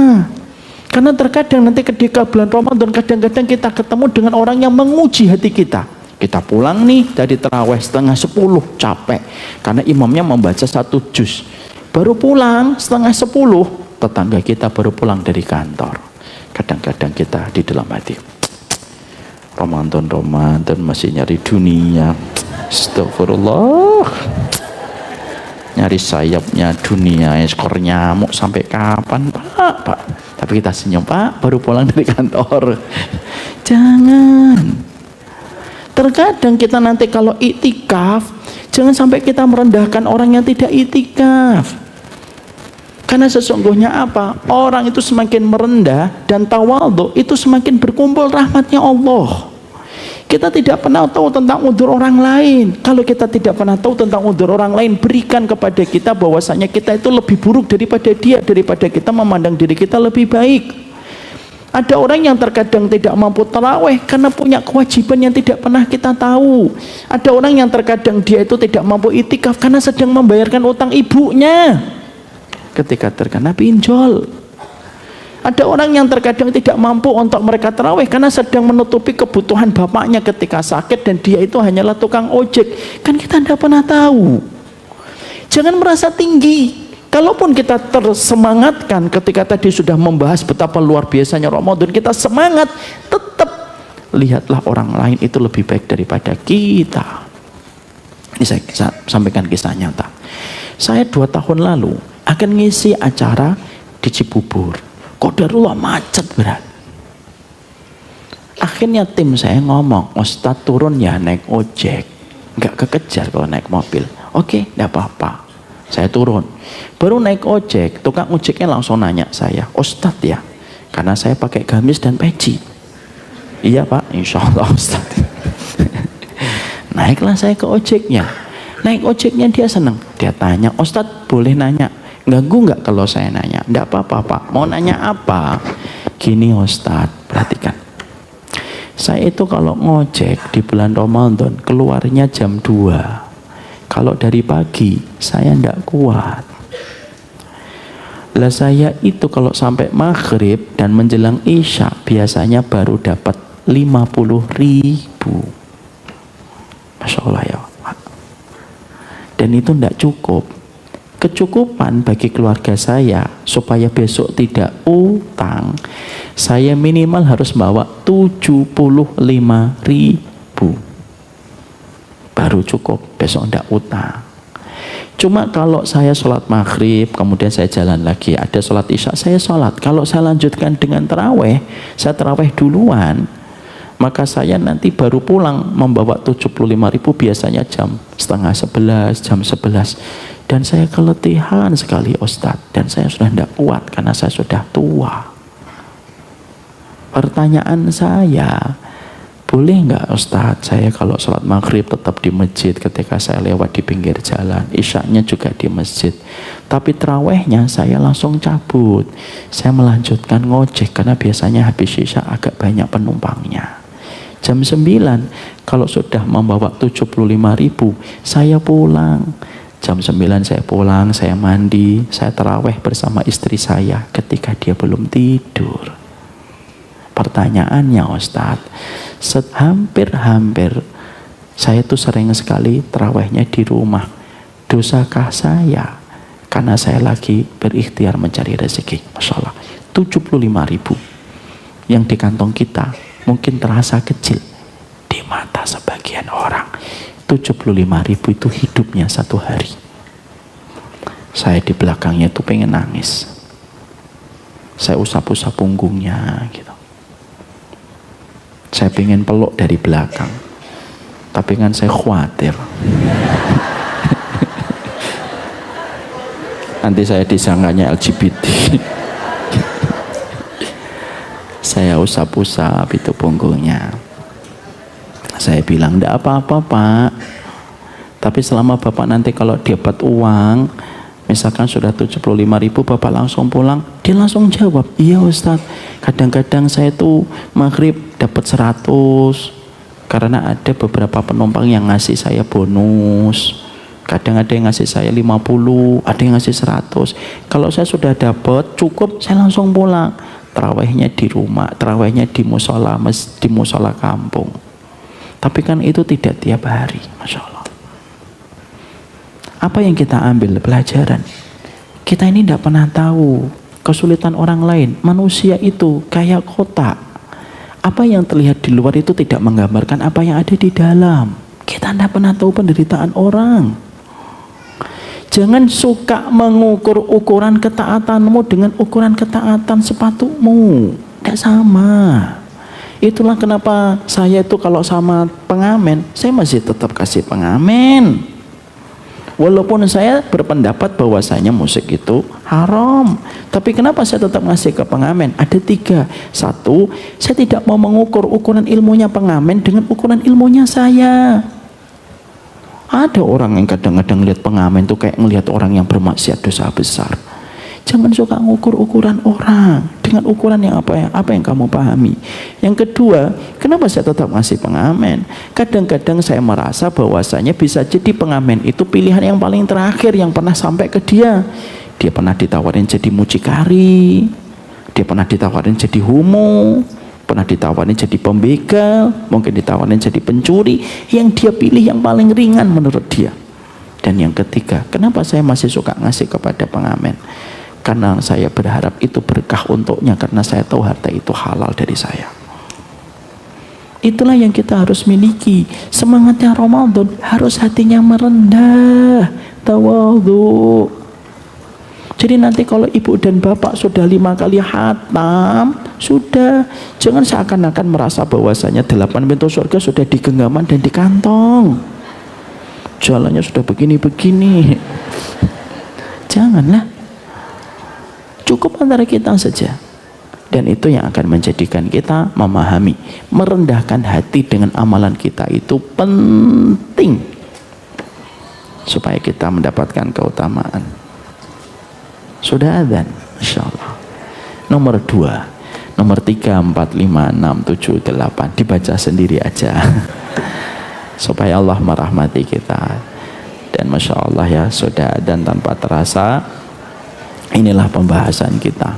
Speaker 2: Karena terkadang nanti ketika bulan Ramadan, kadang-kadang kita ketemu dengan orang yang menguji hati kita. Kita pulang nih dari tarawih 9:30, capek karena imamnya membaca 1 juz. Baru pulang 9:30, tetangga kita baru pulang dari kantor. Kadang-kadang kita di dalam hati, Ramadan masih nyari dunia. Astagfirullah, nyari sayapnya dunia, skor nyamuk sampai kapan Pak? Tapi kita senyum, Pak, baru pulang dari kantor. Jangan. Terkadang kita nanti kalau iktikaf, jangan sampai kita merendahkan orang yang tidak iktikaf. Karena sesungguhnya apa? Orang itu semakin merendah dan tawadhu, itu semakin berkumpul rahmatnya Allah. Kita tidak pernah tahu tentang udzur orang lain. Kalau kita tidak pernah tahu tentang udzur orang lain, berikan kepada kita bahwasanya kita itu lebih buruk daripada dia, daripada kita memandang diri kita lebih baik. Ada orang yang terkadang tidak mampu tarawih karena punya kewajiban yang tidak pernah kita tahu. Ada orang yang terkadang dia itu tidak mampu itikaf karena sedang membayarkan utang ibunya ketika terkena pinjol. Ada orang yang terkadang tidak mampu untuk mereka tarawih karena sedang menutupi kebutuhan bapaknya ketika sakit dan dia itu hanyalah tukang ojek. Kan kita tidak pernah tahu. Jangan merasa tinggi. Kalaupun kita tersemangatkan ketika tadi sudah membahas betapa luar biasanya Ramadan, kita semangat, tetap lihatlah orang lain itu lebih baik daripada kita. Ini saya sampaikan kisah nyata. Saya 2 tahun lalu akan ngisi acara di Cibubur. Qadarullah macet berat. Akhirnya tim saya ngomong, Ustadz turun ya naik ojek, nggak kekejar kalau naik mobil. Oke, nggak apa-apa. Saya turun. Baru naik ojek, tukang ojeknya langsung nanya saya, Ustadz ya? Karena saya pakai gamis dan peci. Iya Pak, insya Allah Ustadz. Naiklah saya ke ojeknya. Naik ojeknya dia seneng. Dia tanya, Ustadz boleh nanya? Ganggu nggak kalau saya nanya? Nggak apa-apa Pak. Mau nanya apa? Gini Ustadz, perhatikan. Saya itu kalau ngojek di bulan Ramadan keluarnya jam 2. Kalau dari pagi saya nggak kuat. Lah saya itu kalau sampai maghrib dan menjelang isya biasanya baru dapat 50.000. Masya Allah ya Pak. Dan itu nggak cukup. Kecukupan bagi keluarga saya supaya besok tidak utang, saya minimal harus bawa 75.000 baru cukup, besok tidak utang. Cuma kalau saya sholat maghrib kemudian saya jalan lagi, ada sholat isya saya sholat, kalau saya lanjutkan dengan taraweh, saya taraweh duluan, maka saya nanti baru pulang membawa 75.000 biasanya jam 10:30, jam 11. Dan saya keletihan sekali Ustadz, dan saya sudah tidak kuat karena saya sudah tua. Pertanyaan saya, boleh nggak Ustadz saya kalau sholat maghrib tetap di masjid ketika saya lewat di pinggir jalan, isyaknya juga di masjid, tapi terawihnya saya langsung cabut, saya melanjutkan ngojek karena biasanya habis isya agak banyak penumpangnya. Jam 9 kalau sudah membawa 75.000 saya pulang. Jam 9 saya pulang, saya mandi, saya terawih bersama istri saya ketika dia belum tidur. Pertanyaannya Ustadz, hampir saya tuh sering sekali terawihnya di rumah. Dosakah saya karena saya lagi berikhtiar mencari rezeki? Masya Allah, 75.000 yang di kantong kita mungkin terasa kecil di mata sebagian orang. 75.000 itu hidupnya satu hari. Saya di belakangnya tuh pengen nangis. Saya usap-usap punggungnya gitu. Saya pengen peluk dari belakang, tapi kan saya khawatir nanti saya disangkanya LGBT. Saya usap-usap itu punggungnya. Saya bilang, enggak apa-apa Pak, tapi selama Bapak nanti kalau dapat uang misalkan sudah 75.000 Bapak langsung pulang, dia langsung jawab, iya Ustadz, kadang-kadang saya tuh maghrib dapat 100 karena ada beberapa penumpang yang ngasih saya bonus, kadang ada yang ngasih saya 50, ada yang ngasih 100. Kalau saya sudah dapat cukup, saya langsung pulang. Terawihnya di rumah, terawihnya di musola kampung. Tapi kan itu tidak tiap hari, Masya Allah. Apa yang kita ambil pelajaran? Kita ini tidak pernah tahu kesulitan orang lain. Manusia itu kayak kotak. Apa yang terlihat di luar itu tidak menggambarkan apa yang ada di dalam. Kita tidak pernah tahu penderitaan orang. Jangan suka mengukur ukuran ketaatanmu dengan ukuran ketaatan sepatumu. Tidak sama. Itulah kenapa saya itu kalau sama pengamen, saya masih tetap kasih pengamen. Walaupun saya berpendapat bahwasanya musik itu haram, tapi kenapa saya tetap ngasih ke pengamen? Ada 3. 1, saya tidak mau mengukur ukuran ilmunya pengamen dengan ukuran ilmunya saya. Ada orang yang kadang-kadang lihat pengamen itu kayak ngelihat orang yang bermaksiat dosa besar. Jangan suka ngukur ukuran orang dengan ukuran yang apa yang kamu pahami. Yang kedua, kenapa saya tetap ngasih pengamen? Kadang-kadang saya merasa bahwasanya bisa jadi pengamen itu pilihan yang paling terakhir yang pernah sampai ke dia. Dia pernah ditawarin jadi mucikari, dia pernah ditawarin jadi homo, pernah ditawarin jadi pembegal, mungkin ditawarin jadi pencuri. Yang dia pilih yang paling ringan menurut dia. Dan yang ketiga, kenapa saya masih suka ngasih kepada pengamen? Karena saya berharap itu berkah untuknya, karena saya tahu harta itu halal dari saya. Itulah yang kita harus miliki. Semangatnya Ramadan harus hatinya merendah, tawadhu. Jadi nanti kalau ibu dan bapak sudah 5 kali khatam, sudah, jangan seakan-akan merasa bahwasanya 8 pintu surga sudah di genggaman dan di kantong. Jalannya sudah begini-begini. Janganlah. Cukup antara kita saja. Dan itu yang akan menjadikan kita memahami, merendahkan hati dengan amalan kita itu penting supaya kita mendapatkan keutamaan. Sudah adzan, insyaallah. Nomor 2, nomor 3, 4, 5, 6, 7, 8 dibaca sendiri aja supaya Allah merahmati kita. Dan Masya Allah ya, sudah adzan tanpa terasa. Inilah pembahasan kita.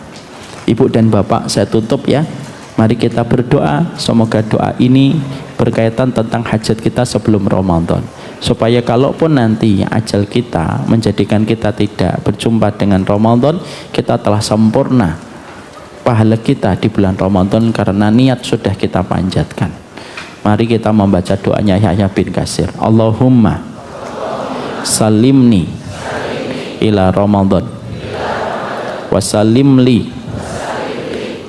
Speaker 2: Ibu dan bapak, saya tutup ya. Mari kita berdoa, semoga doa ini berkaitan tentang hajat kita sebelum Ramadan, supaya kalaupun nanti ajal kita menjadikan kita tidak berjumpa dengan Ramadan, kita telah sempurna pahala kita di bulan Ramadan karena niat sudah kita panjatkan. Mari kita membaca doanya Yahya bin Katsir. Allahumma salimni ila Ramadan wasallim li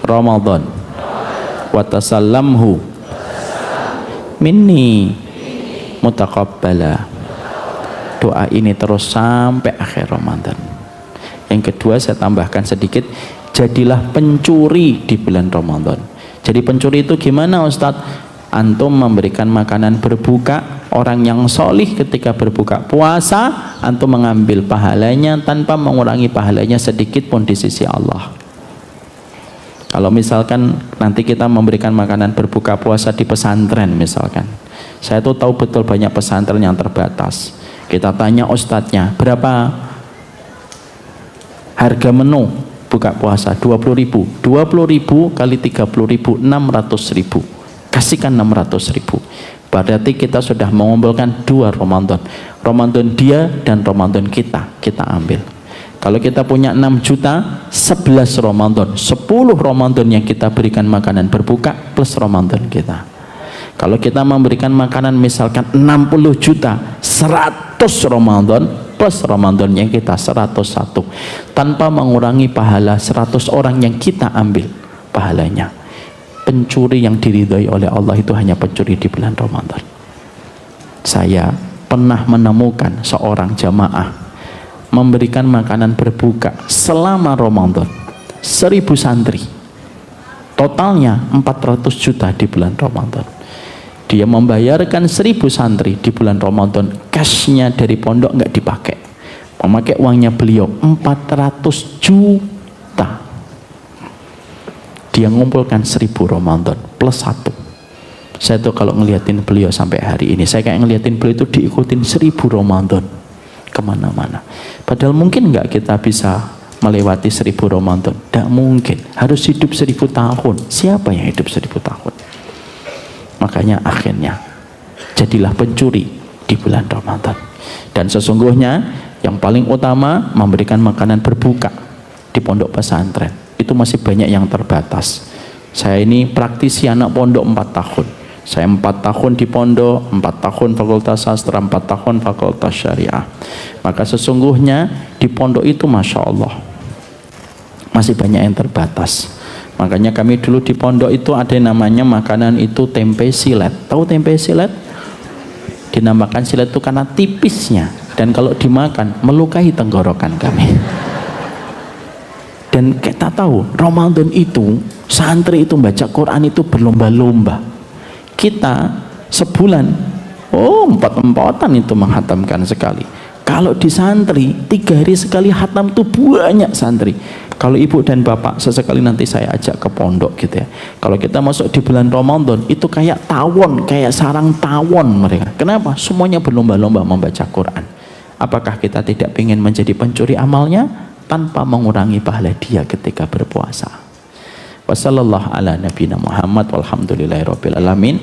Speaker 2: Ramadan watasallamhu minni mutaqabbala. Doa ini terus sampai akhir Ramadan. Yang kedua saya tambahkan sedikit, jadilah pencuri di bulan Ramadan. Jadi pencuri itu gimana Ustadz? Antum memberikan makanan berbuka, orang yang solih ketika berbuka puasa, antum mengambil pahalanya tanpa mengurangi pahalanya sedikit pun di sisi Allah. Kalau misalkan nanti kita memberikan makanan berbuka puasa di pesantren misalkan, saya tuh tahu betul banyak pesantren yang terbatas. Kita tanya ustadznya, berapa harga menu buka puasa? 20.000. 20.000 kali 30.000, 600.000. Kasihkan 600.000. Berarti kita sudah mengumpulkan 2 Ramadan. Ramadan dia dan Ramadan kita ambil. Kalau kita punya 6 juta, 11 Ramadan, 10 Ramadan yang kita berikan makanan berbuka plus Ramadan kita. Kalau kita memberikan makanan misalkan 60 juta, 100 Ramadan plus Ramadannya kita 101, tanpa mengurangi pahala 100 orang yang kita ambil pahalanya. Pencuri yang diridhai oleh Allah itu hanya pencuri di bulan Ramadan. Saya pernah menemukan seorang jamaah memberikan makanan berbuka selama Ramadan 1.000 santri, totalnya 400 juta di bulan Ramadan. Dia membayarkan 1.000 santri di bulan Ramadan, cashnya dari pondok nggak dipakai, memakai uangnya beliau 400 juta. Dia ngumpulkan 1.000 Ramadan plus 1. Saya tuh kalau ngeliatin beliau sampai hari ini, saya kayak ngeliatin beliau itu diikutin 1.000 Ramadan kemana-mana. Padahal mungkin nggak kita bisa melewati 1.000 Ramadan, tidak mungkin. Harus hidup 1.000 tahun. Siapa yang hidup 1.000 tahun? Makanya akhirnya jadilah pencuri di bulan Ramadan. Dan sesungguhnya yang paling utama memberikan makanan berbuka di pondok pesantren itu masih banyak yang terbatas. Saya ini praktisi anak pondok 4 tahun. Saya 4 tahun di pondok, 4 tahun fakultas sastra, 4 tahun fakultas syariah. Maka sesungguhnya di pondok itu Masya Allah masih banyak yang terbatas. Makanya kami dulu di pondok itu ada yang namanya makanan itu tempe silet. Tahu tempe silet? Dinamakan silet itu karena tipisnya, dan kalau dimakan melukai tenggorokan kami. Dan kita tahu Ramadan itu santri itu baca Quran itu berlomba-lomba. Kita sebulan 4-empatan itu menghatamkan sekali. Kalau di santri 3 hari sekali hatam tuh banyak santri. Kalau ibu dan bapak sesekali nanti saya ajak ke pondok gitu ya. Kalau kita masuk di bulan Ramadan itu kayak tawon, kayak sarang tawon mereka. Kenapa? Semuanya berlomba-lomba membaca Quran. Apakah kita tidak ingin menjadi pencuri amalnya tanpa mengurangi pahala dia ketika berpuasa? Wassallallahu ala nabiyina Muhammad walhamdulillahirabbil alamin.